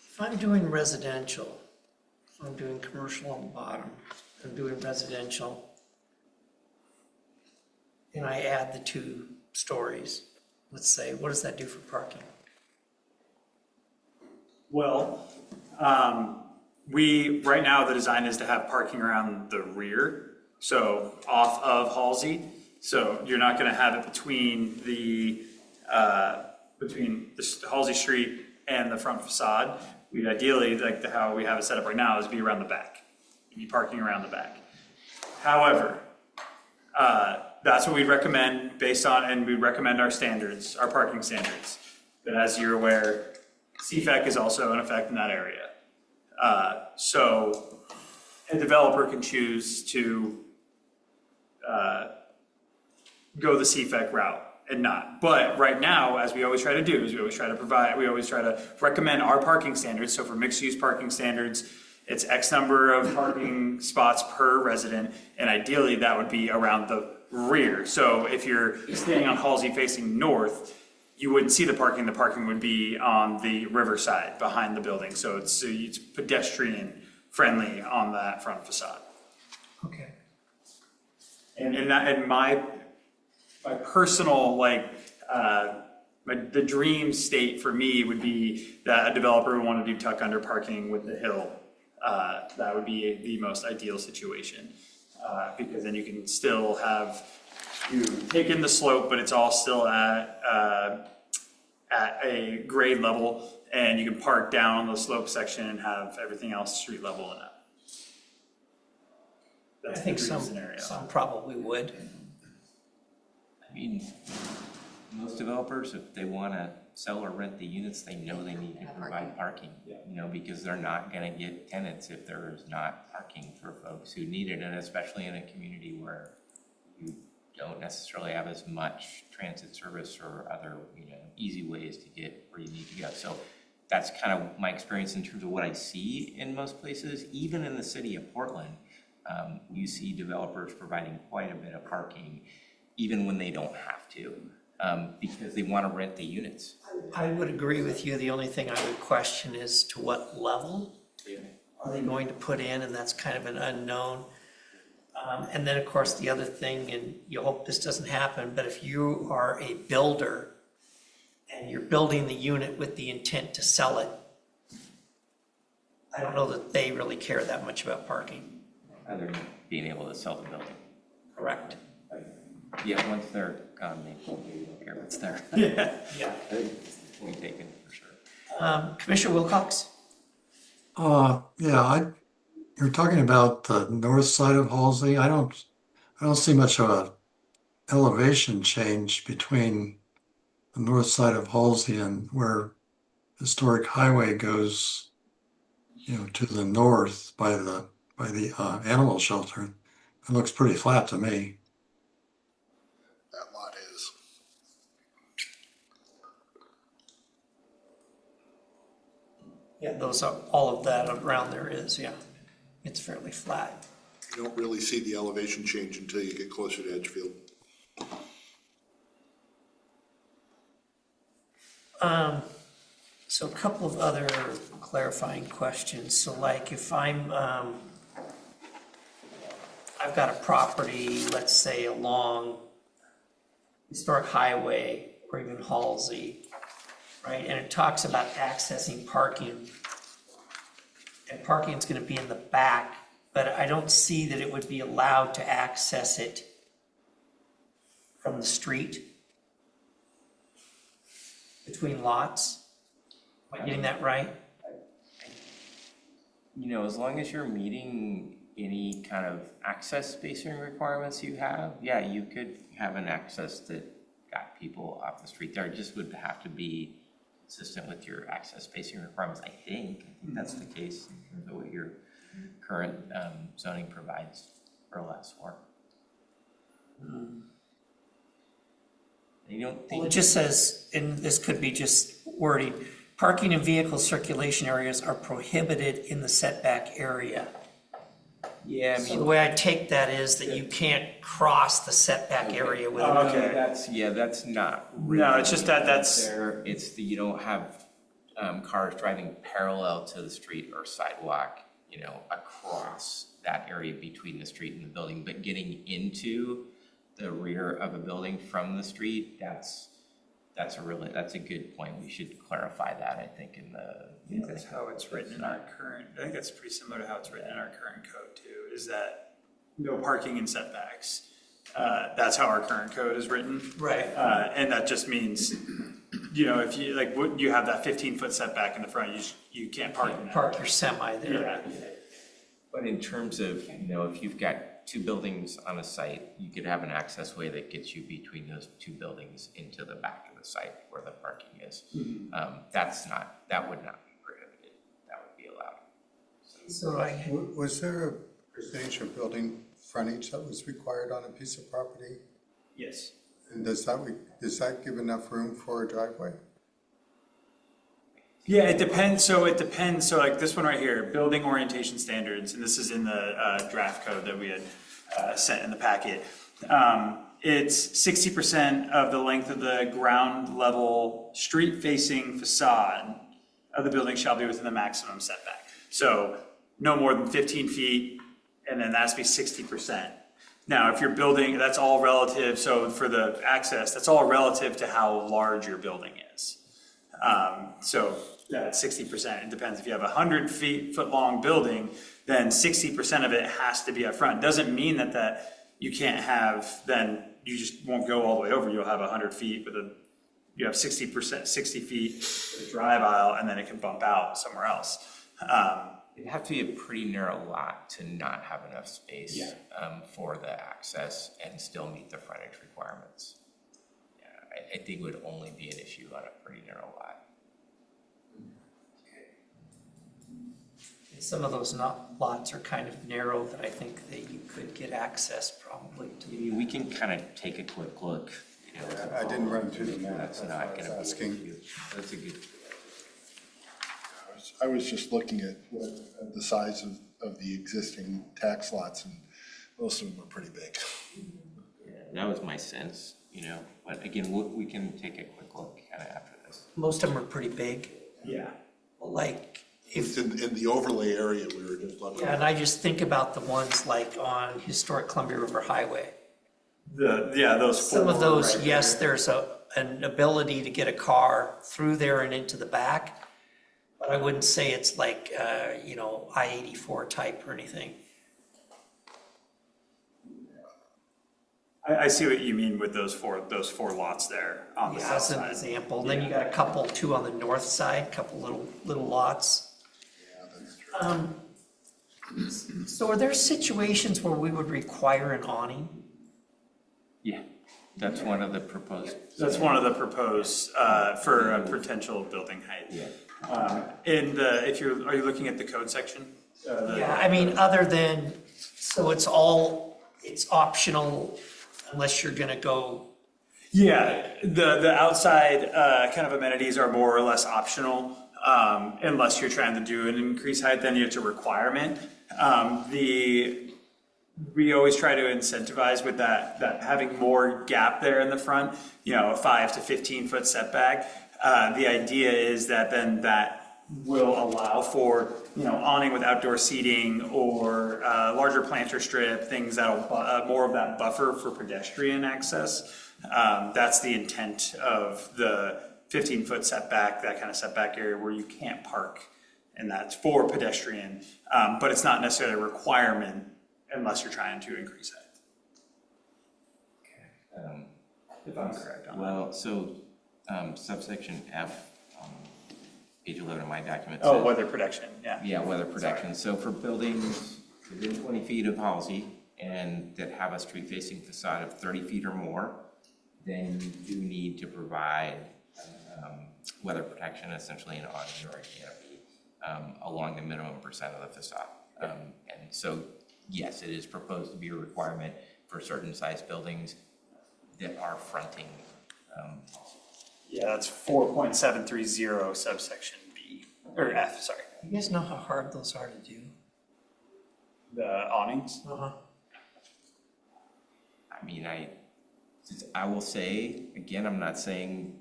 if I'm doing residential, if I'm doing commercial on the bottom, I'm doing residential, and I add the 2 stories, let's say, what does that do for parking? Well, right now, the design is to have parking around the rear, so off of Halsey. So you're not gonna have it between the Halsey Street and the front facade. We'd ideally, how we have it set up right now, is be around the back. You'd be parking around the back. However, that's what we'd recommend and we recommend our standards, our parking standards. But as you're aware, CFEC is also in effect in that area. So a developer can choose to go the CFEC route and not. But right now, as we always try to do, is we always try to recommend our parking standards. So for mixed use parking standards, it's X number of parking spots per resident, and ideally that would be around the rear. So if you're standing on Halsey facing north, you wouldn't see the parking would be on the riverside behind the building. So it's pedestrian friendly on that front facade. Okay. And my personal, the dream state for me would be that a developer would want to do tuck under parking with the hill. That would be the most ideal situation, because then you can still you take in the slope, but it's all still at a grade level, and you can park down on the slope section and have everything else street level and up. That's I think the dream some scenario. some probably would. I mean, most developers, if they want to sell or rent the units, they know they need to provide parking, you know, because they're not gonna get tenants if there is not parking for folks who need it, and especially in a community where you don't necessarily have as much transit service or other, you know, easy ways to get where you need to go. So that's kind of my experience in terms of what I see in most places. Even in the city of Portland, you see developers providing quite a bit of parking, even when they don't have to, because they want to rent the units. I would agree with you. The only thing I would question is to what level are they going to put in, and that's kind of an unknown. And then, of course, the other thing, and you hope this doesn't happen, but if you are a builder and you're building the unit with the intent to sell it, I don't know that they really care that much about parking. Other than being able to sell the building. Correct. Yeah, once they're gone, they don't care what's there. Yeah. Point taken, for sure. Commissioner Wilcox? You're talking about the north side of Halsey. I don't see much of a elevation change between the north side of Halsey and where Historic Highway goes, you know, to the north by the animal shelter. It looks pretty flat to me. That lot is. Yeah, those are, all of that around there is, yeah. It's fairly flat. You don't really see the elevation change until you get closer to Edgefield. So a couple of other clarifying questions. So like if I've got a property, let's say along Historic Highway or even Halsey, right? And it talks about accessing parking. And parking is going to be in the back, but I don't see that it would be allowed to access it from the street between lots. Am I getting that right? You know, as long as you're meeting any kind of access spacing requirements you have, yeah, you could have an access that got people off the street there. It just would have to be consistent with your access spacing requirements, I think that's the case in terms of what your current zoning provides or allows for. You don't Well, think it just says, and this could be just wording, parking and vehicle circulation areas are prohibited in the setback area. Yeah, I So the mean, way I take that is that you can't cross the setback area with Oh, it. okay. that's not No, it's just that that's, there. It's the, you don't have cars driving parallel to the street or sidewalk, you know, across that area between the street and the building, but getting into the rear of a building from the street, that's a good point. We should clarify that, I think, in the. that's how it's written in our current, I think that's pretty similar to how it's written in our current code too, is that no parking and setbacks. That's how our current code is written. Right. And that just means, you know, if you, like, you have that 15-foot setback in the front, you can't park in that. Park your semi there. Yeah. But in terms of, you know, if you've got two buildings on a site, you could have an access way that gets you between those two buildings into the back of the site where the parking is. That would not be prohibited. That would be allowed. So Was there a percentage of building frontage that was required on a piece of property? Yes. And does that give enough room for a driveway? Yeah, it depends. So like this one right here, building orientation standards, and this is in the draft code that we had sent in the packet. It's 60% of the length of the ground level street facing facade of the building shall be within the maximum setback. So no more than 15 feet, and then that has to be 60%. Now, if you're building, that's all relative. So for the access, that's all relative to how large your building is. So that 60%, it depends. If you have a 100-foot long building, then 60% of it has to be up front. Doesn't mean that you can't have, then you just won't go all the way over. You'll have 100 feet with you have 60 feet with a drive aisle, and then it can bump out somewhere else. It'd have to be a pretty narrow lot to not have enough space for the access and still meet the frontage requirements. Yeah, I think would only be an issue on a pretty narrow lot. Some of those lots are kind of narrow that I think that you could get access probably to. I mean, we can kind of take a quick look, you know. I didn't run through the map. That's not gonna be an Asking. issue. That's a good. I was just looking at the size of the existing tax lots, and most of them are pretty big. Yeah, that was my sense, you know, but again, we can take a quick look kind of after this. Most of them are pretty big. Yeah. Like It's in the overlay area we were just looking yeah, at. and I just think about the ones like on historic Columbia River Highway. Those four. Some of those, right yes, there. there's an ability to get a car through there and into the back. But I wouldn't say it's like, I-84 type or anything. I see what you mean with those four lots there on the Yeah, south as an side. example. Then you got a couple, two on the north side, couple little lots. So are there situations where we would require an awning? Yeah, that's one of the proposed. That's one of the proposed, for a potential building height. Yeah. Are you looking at the code section? Yeah, I mean, other than, so it's optional unless you're gonna go, Yeah, the outside kind of amenities are more or less optional, unless you're trying to do an increased height, then it's a requirement. We always try to incentivize with that having more gap there in the front, a 5 to 15 foot setback. The idea is that then that will allow for, awning with outdoor seating or larger planter strip, things that'll more of that buffer for pedestrian access. That's the intent of the 15-foot setback, that kind of setback area where you can't park, and that's for pedestrian, but it's not necessarily a requirement unless you're trying to increase height. If I'm correct on that. Well, so subsection F, page 11 of my document. Oh, says- weather protection, yeah. Yeah, weather protection. So for buildings within 20 feet of policy and that have a street-facing facade of 30 feet or more, then you do need to provide weather protection, essentially an awning or a canopy, along the minimum percent of the facade. And so, yes, it is proposed to be a requirement for certain size buildings that are fronting. Yeah, that's 4.730 subsection B, or F, sorry. you guys know how hard those are to do? The awnings. Uh-huh. I mean, I will say, again, I'm not saying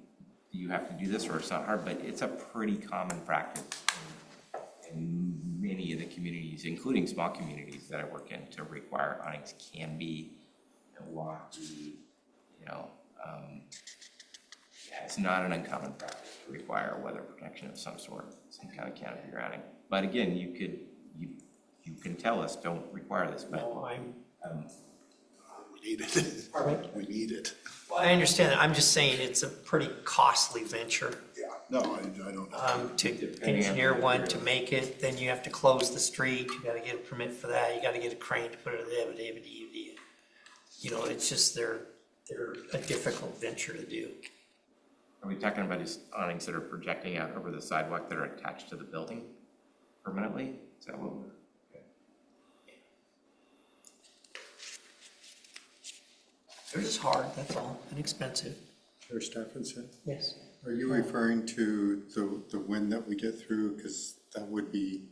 you have to do this or it's not hard, but it's a pretty common practice in many of the communities, including small communities that I work in, to require awnings. Can be lofty, it's not an uncommon practice to require weather protection of some sort, some kind of canopy or awning. But again, you can tell us, don't require this, but No, We need it. Pardon me? We need it. well, I understand that. I'm just saying it's a pretty costly venture. Yeah, no, I don't know. To engineer one, to make it, then you have to close the street, you gotta get a permit for that, you gotta get a crane to put it in the it's just, they're a difficult venture to do. are we talking about these awnings that are projecting out over the sidewalk that are attached to the building permanently? Is that what we're? They're just hard, that's all, and expensive. Chair Stephenson, Yes. are you referring to the wind that we get through? Because that would be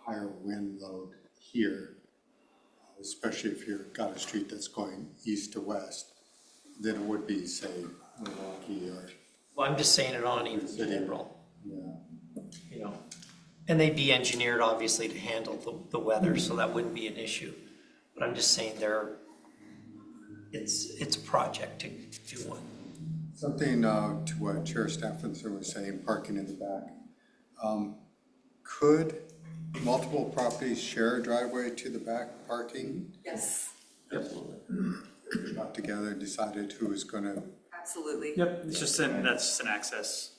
higher wind load here, especially if you've got a street that's going east to west, than it would be, say, Milwaukee or, Well, I'm just saying it on in City. general, yeah. And they'd be engineered, obviously, to handle the weather, so that wouldn't be an issue. But I'm just saying it's a project to do one. Something to what Chair Stephenson was saying, parking in the back. Could multiple properties share a driveway to the back parking? Yes, Absolutely. Got together and decided who was gonna, absolutely. Yep, that's just an access.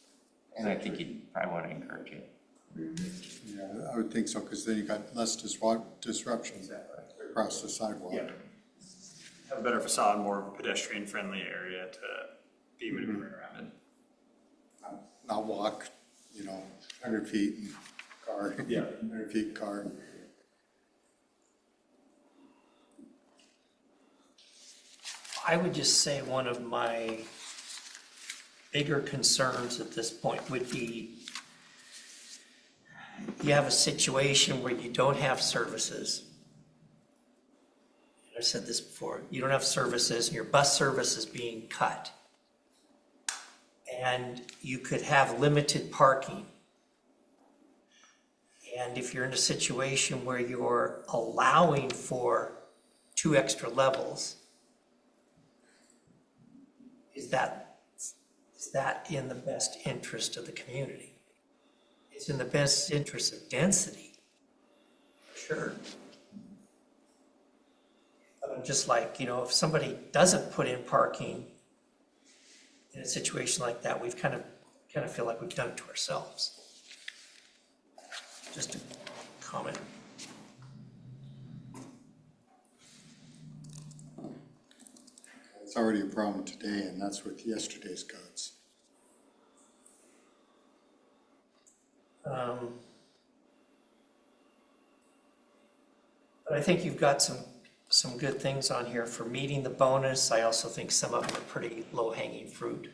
And I think you'd probably want to encourage it. yeah, I would think so, because then you got less disruption across the sidewalk. Yeah. Have a better facade, more pedestrian-friendly area be maneuvering around it. Not walk, 100 feet in car. Yeah. 100 feet car. I would just say one of my bigger concerns at this point would be you have a situation where you don't have services. I've said this before, you don't have services and your bus service is being cut. And you could have limited parking. And if you're in a situation where you're allowing for 2 extra levels, is that in the best interest of the community? It's in the best interest of density, sure. But I'm just like, if somebody doesn't put in parking in a situation like that, we've kind of feel like we've done it to ourselves. Just a comment. It's already a problem today, and that's with yesterday's codes. But I think you've got some good things on here for meeting the bonus. I also think some of them are pretty low-hanging fruit.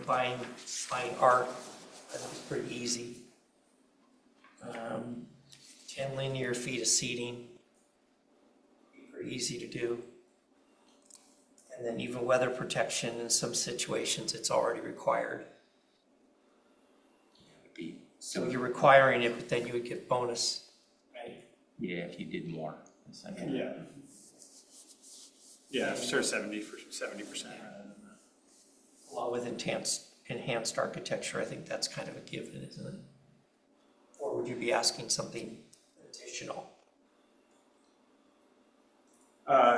Buying art, I think is pretty easy. 10 linear feet of seating, pretty easy to do. And then even weather protection in some situations, it's already required. So you're requiring it, but then you would get bonus, right? Yeah, if you did more. essentially. Yeah. Yeah, sure, 70%. Along with enhanced architecture, I think that's kind of a given, isn't it? Or would you be asking something additional?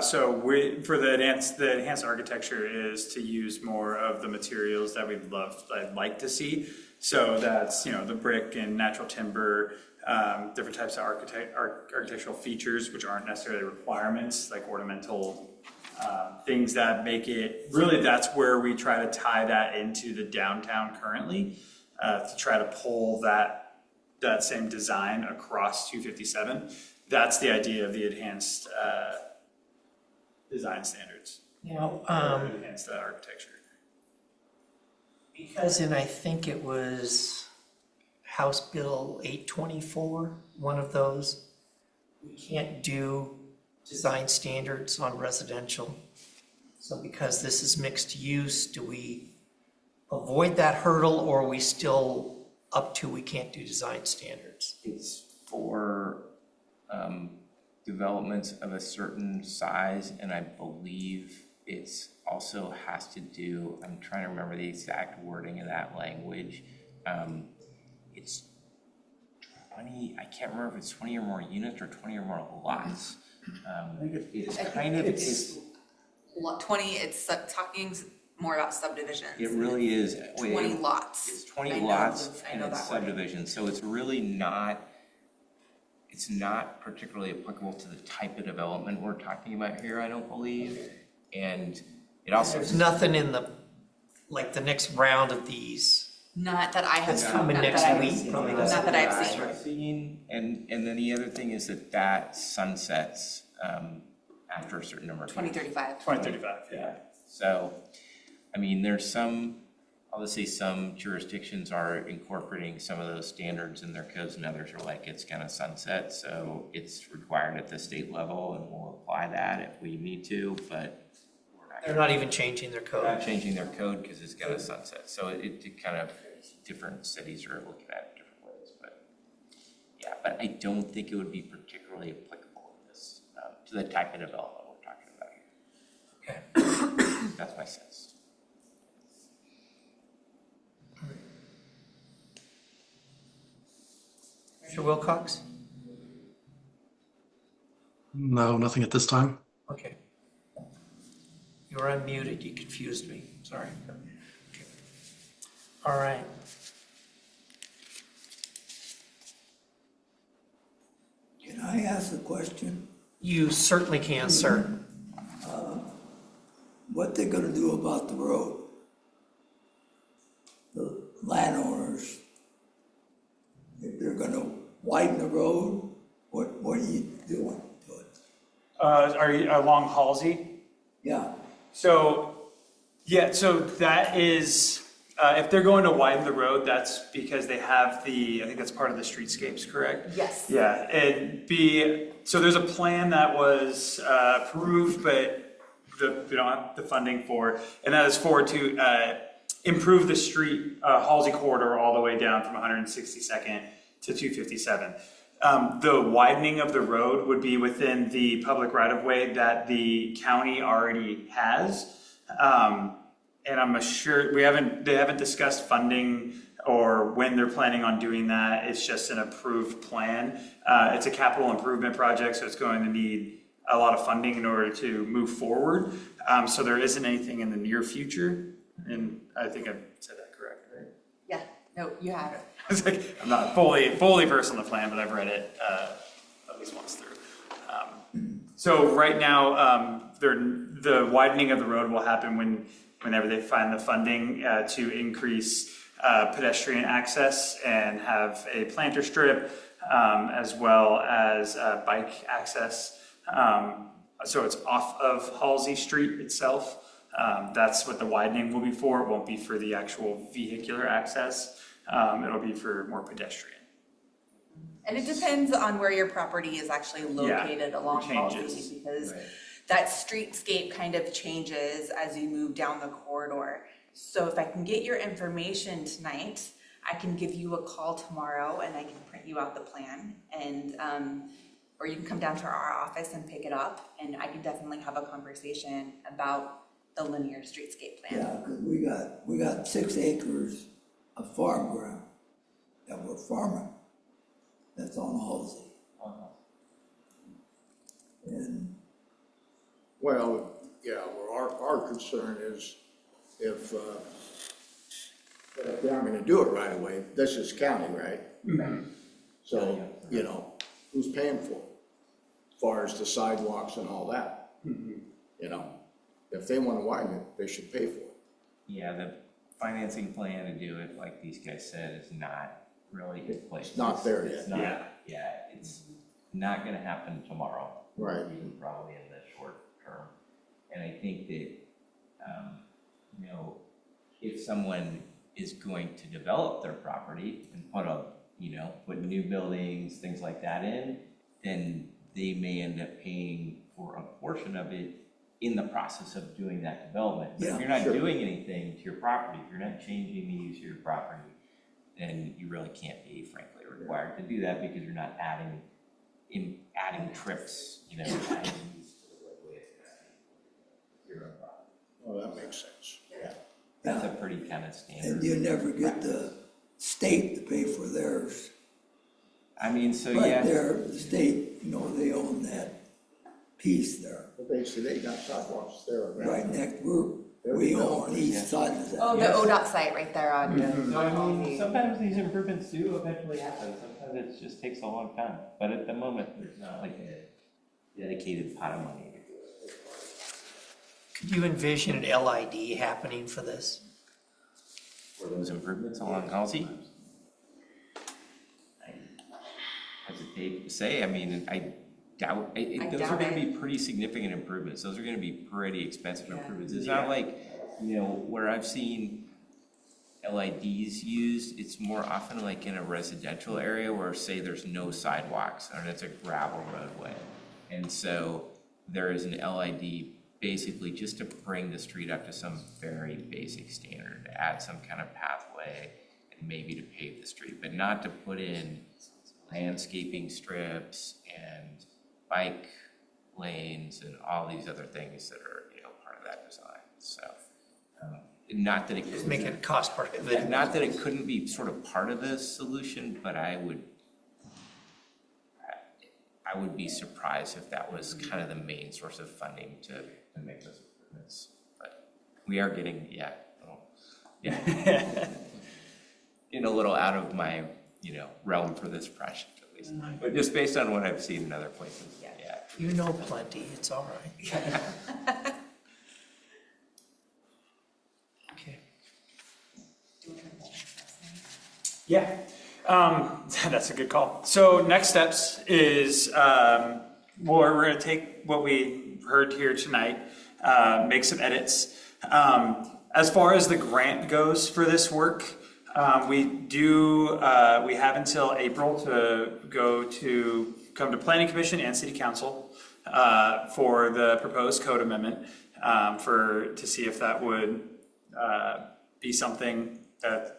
So for the enhanced architecture is to use more of the materials that I'd like to see. So that's, the brick and natural timber, different types of architectural features, which aren't necessarily requirements, like ornamental things that make it, really that's where we try to tie that into the downtown currently, to try to pull that same design across 257. That's the idea of the enhanced design standards. Enhanced architecture. Because I think it was House Bill 824, one of those, we can't do design standards on residential. So because this is mixed use, do we avoid that hurdle, or are we still up to we can't do design standards? It's for developments of a certain size, and I believe it's also has to do, I'm trying to remember the exact wording of that language. It's 20, I can't remember if it's 20 or more units or 20 or more lots. It's kind of, it's 20, it's talking more about subdivisions. it really is. 20 lots. It's 20 I know lots those- I and know it's that wording. subdivision, so it's really not, it's not particularly applicable to the type of development we're talking about here, I don't believe. And it also. There's nothing in the next round of these. Not that I have That's seen. coming not next that I've week, seen. probably Not doesn't. that I've seen. Seen, and then the other thing is that sunsets after a certain number of years. 2035. 2035, yeah. So, I mean, there's some, obviously some jurisdictions are incorporating some of those standards in their codes, and others are like, it's gonna sunset, so it's required at the state level, and we'll apply that if we need to, but They're not even changing their we're not code. changing their code because it's gonna sunset. So it kind of, different cities are looking at it different ways, but yeah, but I don't think it would be particularly applicable in this, to the type of development we're talking about here. Okay. That's my sense. Mr. Wilcox? No, nothing at this time. Okay. You were unmuted, you confused me, sorry. Okay. All right. Can I ask a question? You certainly can, sir. what they're gonna do about the road. The landowners, if they're gonna widen the road, what are you doing to it? Are you along Halsey? Yeah, So, yeah, so that is, if they're going to widen the road, that's because they have I think that's part of the streetscapes, correct? Yes. Yeah, so there's a plan that was approved, but we don't have the funding for, and that is to improve the street, Halsey corridor all the way down from 162nd to 257. The widening of the road would be within the public right-of-way that the county already has. And I'm sure they haven't discussed funding or when they're planning on doing that. It's just an approved plan. It's a capital improvement project, so it's going to need a lot of funding in order to move forward. So there isn't anything in the near future. And I think I said that correct, right? Yeah, no, you had it. It's like, I'm not fully versed on the plan, but I've read it at least once through. So right now, the widening of the road will happen whenever they find the funding to increase pedestrian access and have a planter strip, as well as bike access. So it's off of Halsey Street itself. That's what the widening will be for. It won't be for the actual vehicular access. It'll be for more pedestrian. And it depends on where your property is actually located along Halsey, because that streetscape kind of changes as you move down the corridor. So if I can get your information tonight, I can give you a call tomorrow and I can print you out the plan, and or you can come down to our office and pick it up, and I can definitely have a conversation about the linear streetscape plan. yeah, because we got 6 acres of farm ground that we're farming. That's on Halsey. And Well, yeah, well, our concern is if they're not gonna do it right away, this is county, right? So, you know, who's paying for it? As far as the sidewalks and all that, you know? If they wanna widen it, they should pay for it. Yeah, the financing plan to do it, like these guys said, is not really in place. It's not there It's yet. not, yeah, it's not gonna happen tomorrow. Right. Even probably in the short term. And I think that, you know, if someone is going to develop their property and put new buildings, things like that in, then they may end up paying for a portion of it in the process of doing that development. But Yeah, if you're not sure. doing anything to your property, if you're not changing the use of your property, then you really can't be frankly required to do that, because you're not adding trips, adding use to the roadway. Your own property. Well, that makes sense. That's a pretty kind of standard. And you never get the state to pay for theirs. I mean, so Right yeah. there, the state, they own that piece there, But they got sidewalks there. right next, we own east side of Oh, that. the ODOT site right there on. So I mean, sometimes these improvements do eventually happen. Sometimes it just takes a long time. But at the moment, there's not like a dedicated pot of money to do it. Could you envision an LID happening for this? For those improvements along Halsey? I hesitate to say. I mean, I doubt, those are gonna be pretty significant improvements. Those are gonna be pretty expensive improvements. It's not like, where I've seen LIDs used, it's more often like in a residential area where, say, there's no sidewalks and it's a gravel roadway. And so there is an LID basically just to bring the street up to some very basic standard, to add some kind of pathway and maybe to pave the street, but not to put in landscaping strips and bike lanes and all these other things that are, part of that design. So, not that it Just make it cost prohibitive. not that it couldn't be sort of part of the solution, but I would be surprised if that was kind of the main source of funding to make those improvements. But we are getting, in a little out of my, realm for this project at least. But just based on what I've seen in other places, You know plenty, it's all right. Yeah, that's a good call. So next steps is, we're going to take what we heard here tonight, make some edits. As far as the grant goes for this work, we have until April to come to Planning Commission and City Council for the proposed code amendment, to see if that would be something that,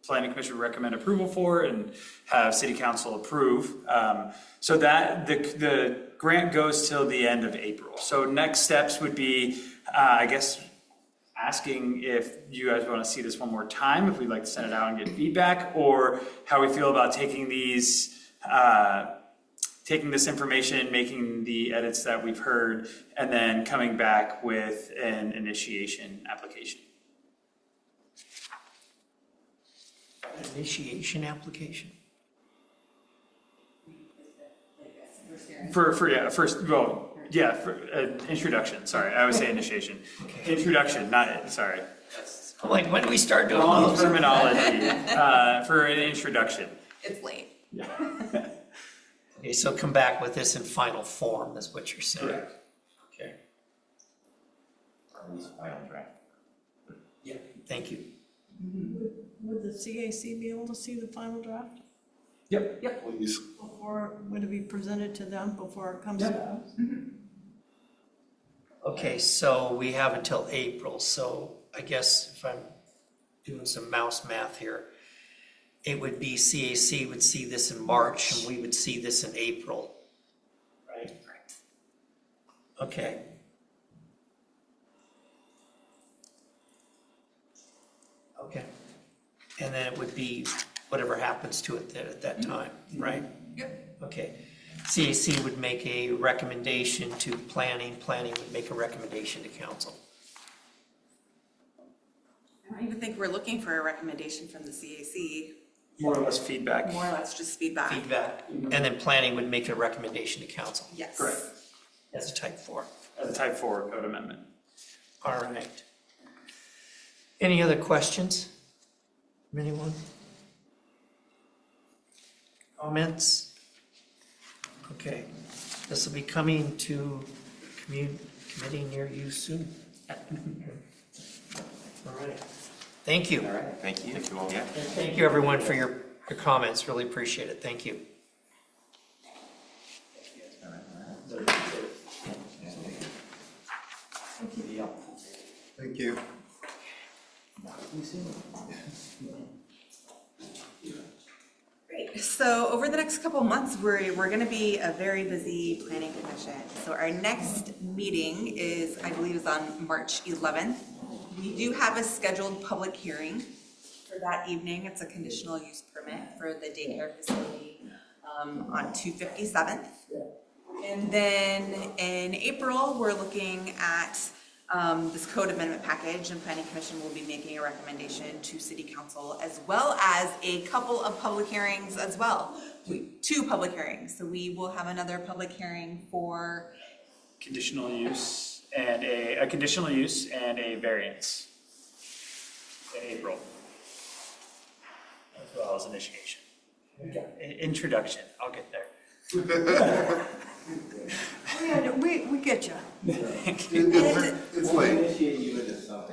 Planning Commission would recommend approval for and have City Council approve. So that the grant goes till the end of April. So next steps would be, I guess, asking if you guys want to see this one more time, if we'd like to send it out and get feedback, or how we feel about taking this information, making the edits that we've heard, and then coming back with an initiation application. Initiation application? For introduction, sorry, I would say initiation. Okay. Introduction, sorry. I'm like, when do we start doing Wrong those? terminology, for an introduction. It's late. Okay, so come back with this in final form, is what you're saying? Correct. Okay, Final draft. yeah, thank you. Would the CAC be able to see the final draft Yep. Please. before, would it be presented to them before it comes to us? Okay, so we have until April, so I guess if I'm doing some mouse math here, it would be CAC would see this in March and we would see this in April, right? Okay. Okay. And then it would be whatever happens to it at that time, right? Yep. Okay. CAC would make a recommendation to planning would make a recommendation to council. I don't even think we're looking for a recommendation from the CAC, More or less feedback. more or less just feedback. And then planning would make a recommendation to council Yes. Correct. as a type 4. As a type 4 code amendment. All right. Any other questions from anyone? Comments? Okay, this will be coming to committee near you soon. All right, thank you. All right, thank you. Thank you all. Yeah. And thank you, everyone, for your comments, really appreciate it, thank you. Thank you. Great, so over the next couple of months, we're gonna be a very busy planning commission. So our next meeting is, I believe, is on March 11th. We do have a scheduled public hearing for that evening. It's a conditional use permit for the daycare facility on 257th. And then in April, we're looking at this code amendment package, and Planning Commission will be making a recommendation to City Council, as well as a couple of public hearings as well. 2 public hearings, so we will have another public hearing for Conditional use and a conditional use and a variance in April, as well as initiation. Introduction, I'll get there. We get you. It's late.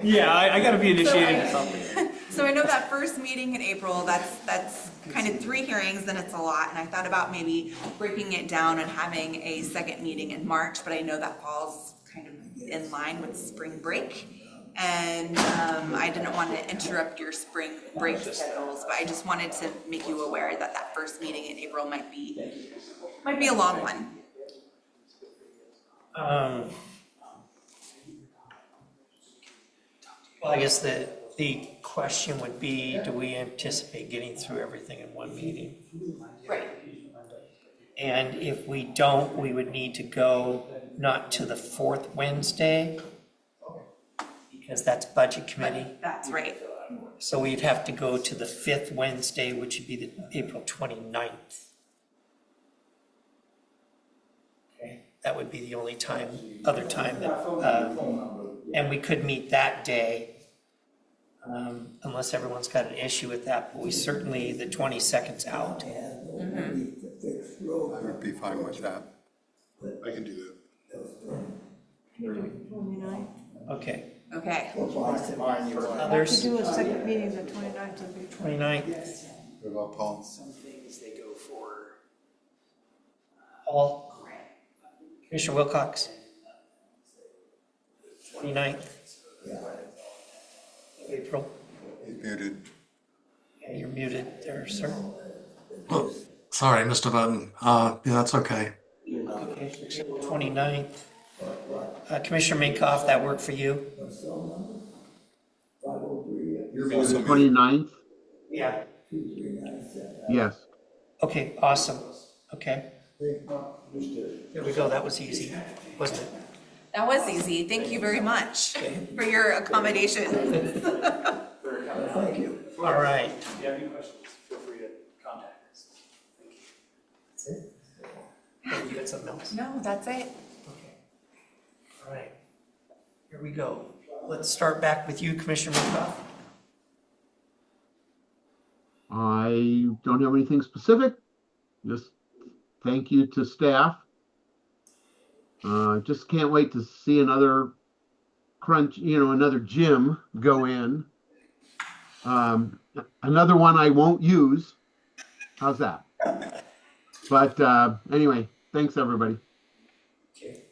Yeah, I gotta be initiated to something. So I know that first meeting in April, that's kind of 3 hearings, then it's a lot, and I thought about maybe breaking it down and having a second meeting in March, but I know that falls kind of in line with spring break. And I didn't want to interrupt your spring break schedules, but I just wanted to make you aware that that first meeting in April might be a long one. Well, I guess the question would be, do we anticipate getting through everything in one meeting? Right. And if we don't, we would need to go not to the 4th Wednesday, because that's budget committee. That's right. So we'd have to go to the 5th Wednesday, which would be the April 29th. Okay, that would be the only other time that, and we could meet that day. unless everyone's got an issue with that, but we certainly, the 22nd's out. I would be fine with that. I can do that. Okay. Okay. Others, Do a second meeting, the 29th would be. 29th, What about Paul? some things they go for. Paul? Commissioner Wilcox? 29th? April? He's muted. Yeah, you're muted there, sir. Oh, sorry, Mr. Button. Yeah, that's okay. Okay, 29th. Commissioner Minkoff, that work for you? You're also muted. 29th? Yeah. Yes. Okay, awesome. Okay. There we go. That was easy, wasn't it? That was easy. Thank you very much for your accommodation. Thank you. All right. If you have any questions, feel free to contact us. That's it? Oh, you got something else? No, that's it. Okay. All right. Here we go. Let's start back with you, Commissioner Minkoff. I don't have anything specific. Just thank you to staff. Just can't wait to see another another gym go in. Another one I won't use. How's that? But anyway, thanks everybody. Okay.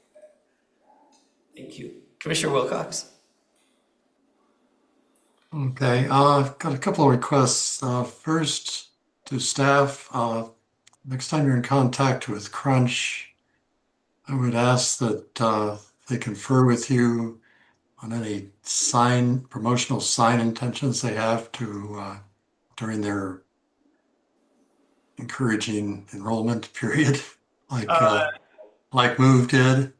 Thank you. Commissioner Wilcox. Okay, I've got a couple of requests. First, to staff, next time you're in contact with Crunch, I would ask that they confer with you on any promotional sign intentions they have to during their encouraging enrollment period, like Move did.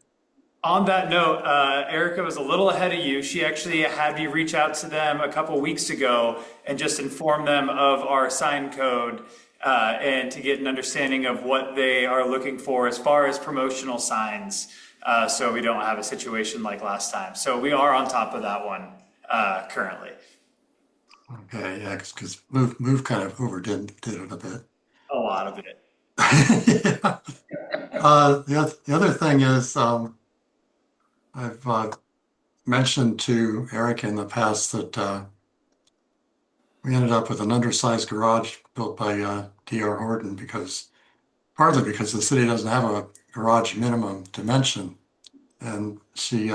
On that note, Erica was a little ahead of you. She actually had me reach out to them a couple weeks ago and just inform them of our sign code and to get an understanding of what they are looking for as far as promotional signs, so we don't have a situation like last time. So we are on top of that one currently. Okay, yeah, because Move kind of overdid it a bit. A lot of it. Yeah. The other thing is, I've mentioned to Eric in the past that we ended up with an undersized garage built by D.R. Horton partly because the city doesn't have a garage minimum dimension. And she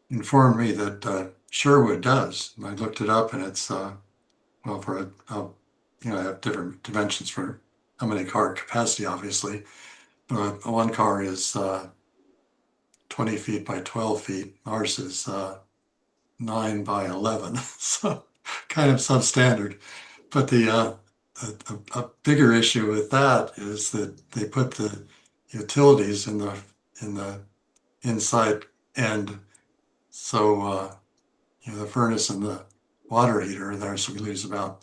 informed me that Sherwood does. And I looked it up and it's, I have different dimensions for how many car capacity, obviously. But one car is 20 feet by 12 feet. Ours is 9 by 11, so kind of substandard. But a bigger issue with that is that they put the utilities in the inside end. So the furnace and the water heater are there, so we lose about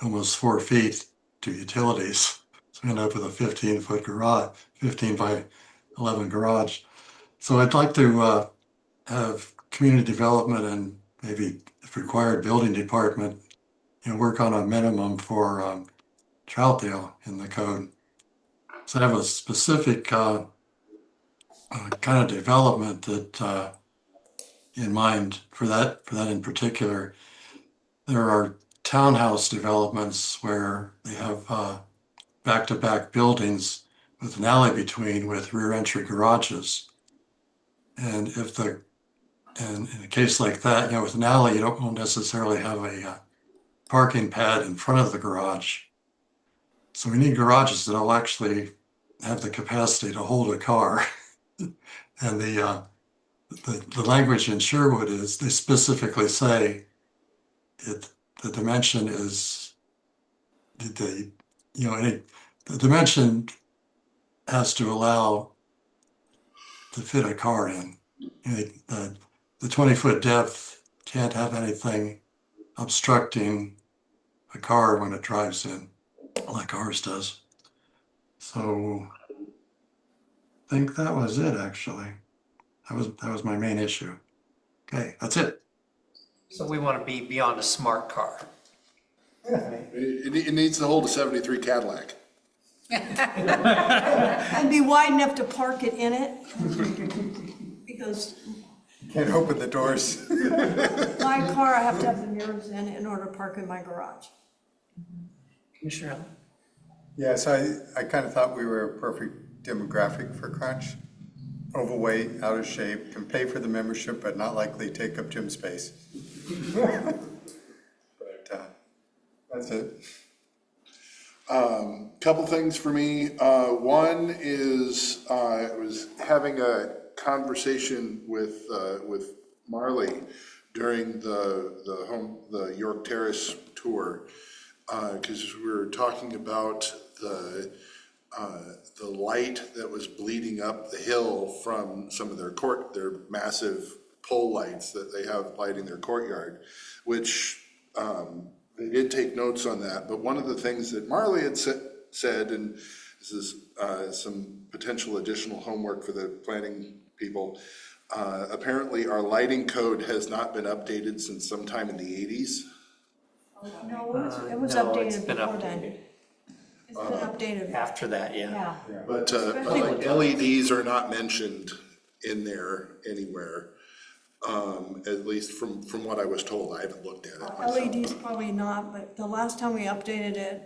almost 4 feet to utilities. So we end up with a 15-foot garage, 15 by 11 garage. So I'd like to have community development and maybe, if required, building department, work on a minimum for Troutdale in the code. So I have a specific kind of development that in mind for that in particular. There are townhouse developments where they have back-to-back buildings with an alley between with rear entry garages. And in a case like that, with an alley, you won't necessarily have a parking pad in front of the garage. So we need garages that will actually have the capacity to hold a car. And the language in Sherwood is they specifically say the dimension is the dimension has to allow to fit a car in. The 20-foot depth can't have anything obstructing a car when it drives in, like ours does. So I think that was it, actually. That was my main issue. Okay, that's it. So we want to be beyond a smart car. It needs to hold a 73 Cadillac. And be wide enough to park it in it. Because Can't open the doors. my car, I have to have the mirrors in order to park in my garage. Commissioner Allen? Yes, I kind of thought we were a perfect demographic for Crunch. Overweight, out of shape, can pay for the membership, but not likely take up gym space. But that's it. Couple things for me. One is I was having a conversation with Marley during the York Terrace tour, because we were talking about the light that was bleeding up the hill from some of their massive pole lights that they have lighting their courtyard, which they did take notes on that. But one of the things that Marley had said, and this is some potential additional homework for the planning people, apparently our lighting code has not been updated since sometime in the 80s. No, it was No, it's updated been before updated. then. It's been updated. After that, yeah. Yeah. But LEDs are not mentioned in there anywhere, at least from what I was told. I haven't looked at it myself. LEDs probably not, but the last time we updated it,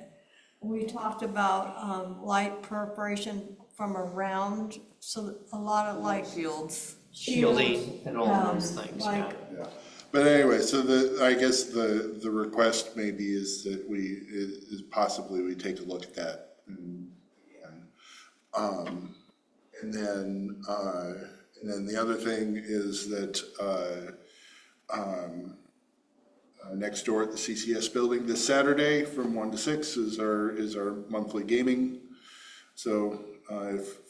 we talked about light perforation from around, so a lot of like Shields. Shielding and all those things, yeah. Yeah. But anyway, so I guess the request maybe is that is possibly we take a look at that. And then the other thing is that next door at the CCS building this Saturday from 1 to 6 is our monthly gaming. So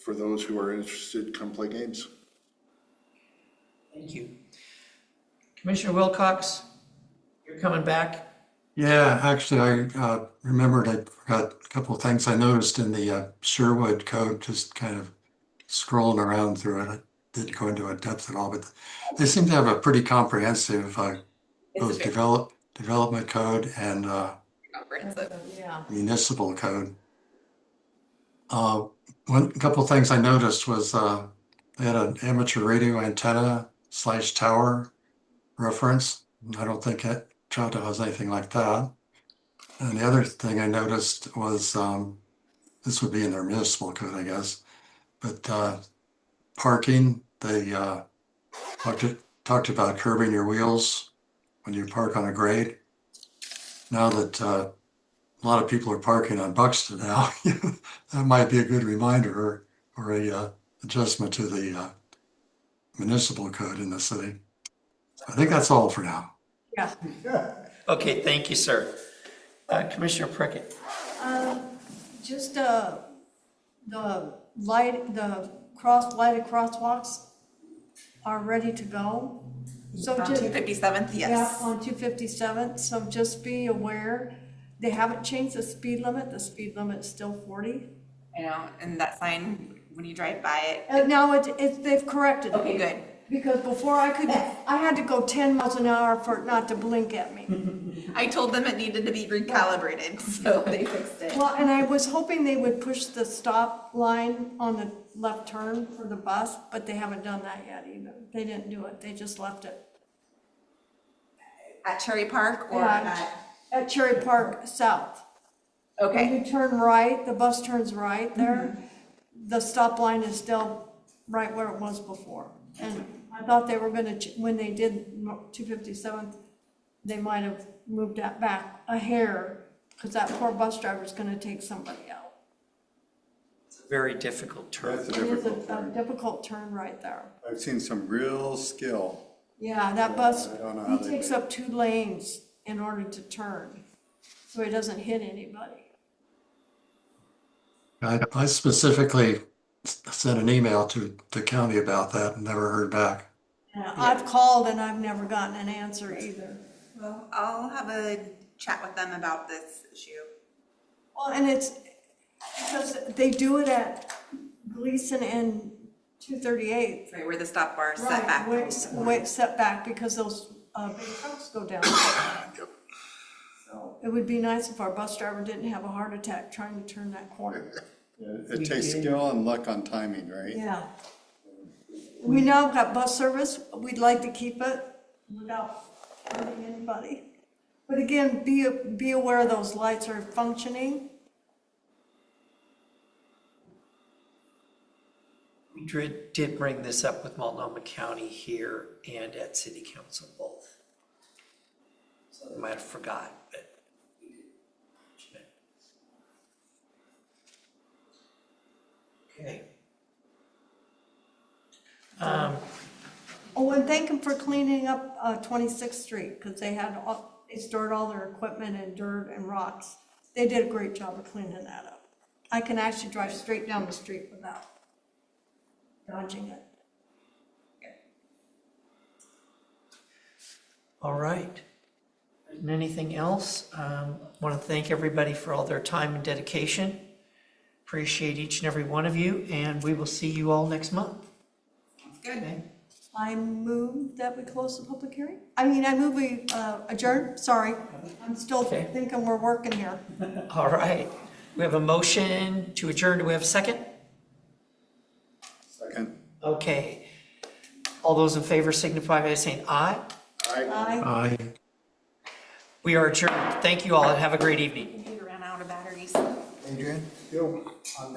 for those who are interested, come play games. Thank you. Commissioner Wilcox, you're coming back? Yeah, actually, I remembered I forgot a couple of things I noticed in the Sherwood code, just kind of scrolling around through it. I didn't go into it depth at all, but they seem to have a pretty comprehensive both development code and Comprehensive. Yeah. municipal code. One couple of things I noticed was they had an amateur radio antenna / tower reference. I don't think Troutdale has anything like that. And the other thing I noticed was this would be in their municipal code, I guess, but parking, they talked about curbing your wheels when you park on a grade. Now that a lot of people are parking on Buxton now, that might be a good reminder or a adjustment to the municipal code in the city. I think that's all for now. Yeah. Okay, thank you, sir. Commissioner Prickett. Just the lighted crosswalks are ready to go. So On just 257th, yes. Yeah, on 257th, so just be aware, they haven't changed the speed limit. The speed limit's still 40. I know, and that sign, when you drive by it. Now they've corrected it. Okay, good. Because before I had to go 10 miles an hour for it not to blink at me. I told them it needed to be recalibrated, so they fixed it. Well, and I was hoping they would push the stop line on the left turn for the bus, but they haven't done that yet either. They didn't do it, they just left it. At Cherry Park or Yeah, at Cherry Park South. Okay. When you turn right, the bus turns right there, the stop line is still right where it was before. And I thought they were gonna, when they did 257th, they might have moved that back a hair, because that poor bus driver's gonna take somebody out. It's a very difficult turn. That's a It is difficult a turn. difficult turn right there. I've seen some real skill. Yeah, that bus, I don't know how he they takes do it. up 2 lanes in order to turn, so he doesn't hit anybody. I specifically sent an email to the county about that and never heard back. Yeah, I've called and I've never gotten an answer either. Well, I'll have a chat with them about this issue. Well, and it's because they do it at Gleason and 238. Right, where the stop bar is set Right, back. way set back, because those big trucks go down. So it would be nice if our bus driver didn't have a heart attack trying to turn that corner. It takes skill and luck on timing, right? Yeah. We now got bus service, we'd like to keep it without hurting anybody. But again, be aware those lights are functioning. We did bring this up with Multnomah County here and at City Council both. So I might have forgot, but we did mention it. Okay. Oh, and thank them for cleaning up 26th Street, because they stored all their equipment in dirt and rocks. They did a great job of cleaning that up. I can actually drive straight down the street without dodging it. All right. And anything else? Want to thank everybody for all their time and dedication. Appreciate each and every one of you, and we will see you all next month. Good. I move that we close the public hearing? I move we adjourn, sorry. I'm still Okay. thinking we're working here. All right. We have a motion to adjourn. Do we have a second? Second. Okay. All those in favor signify by saying aye. Aye. Aye. We are adjourned. Thank you all and have a great evening. Computer ran out of batteries. Adrian, still on that.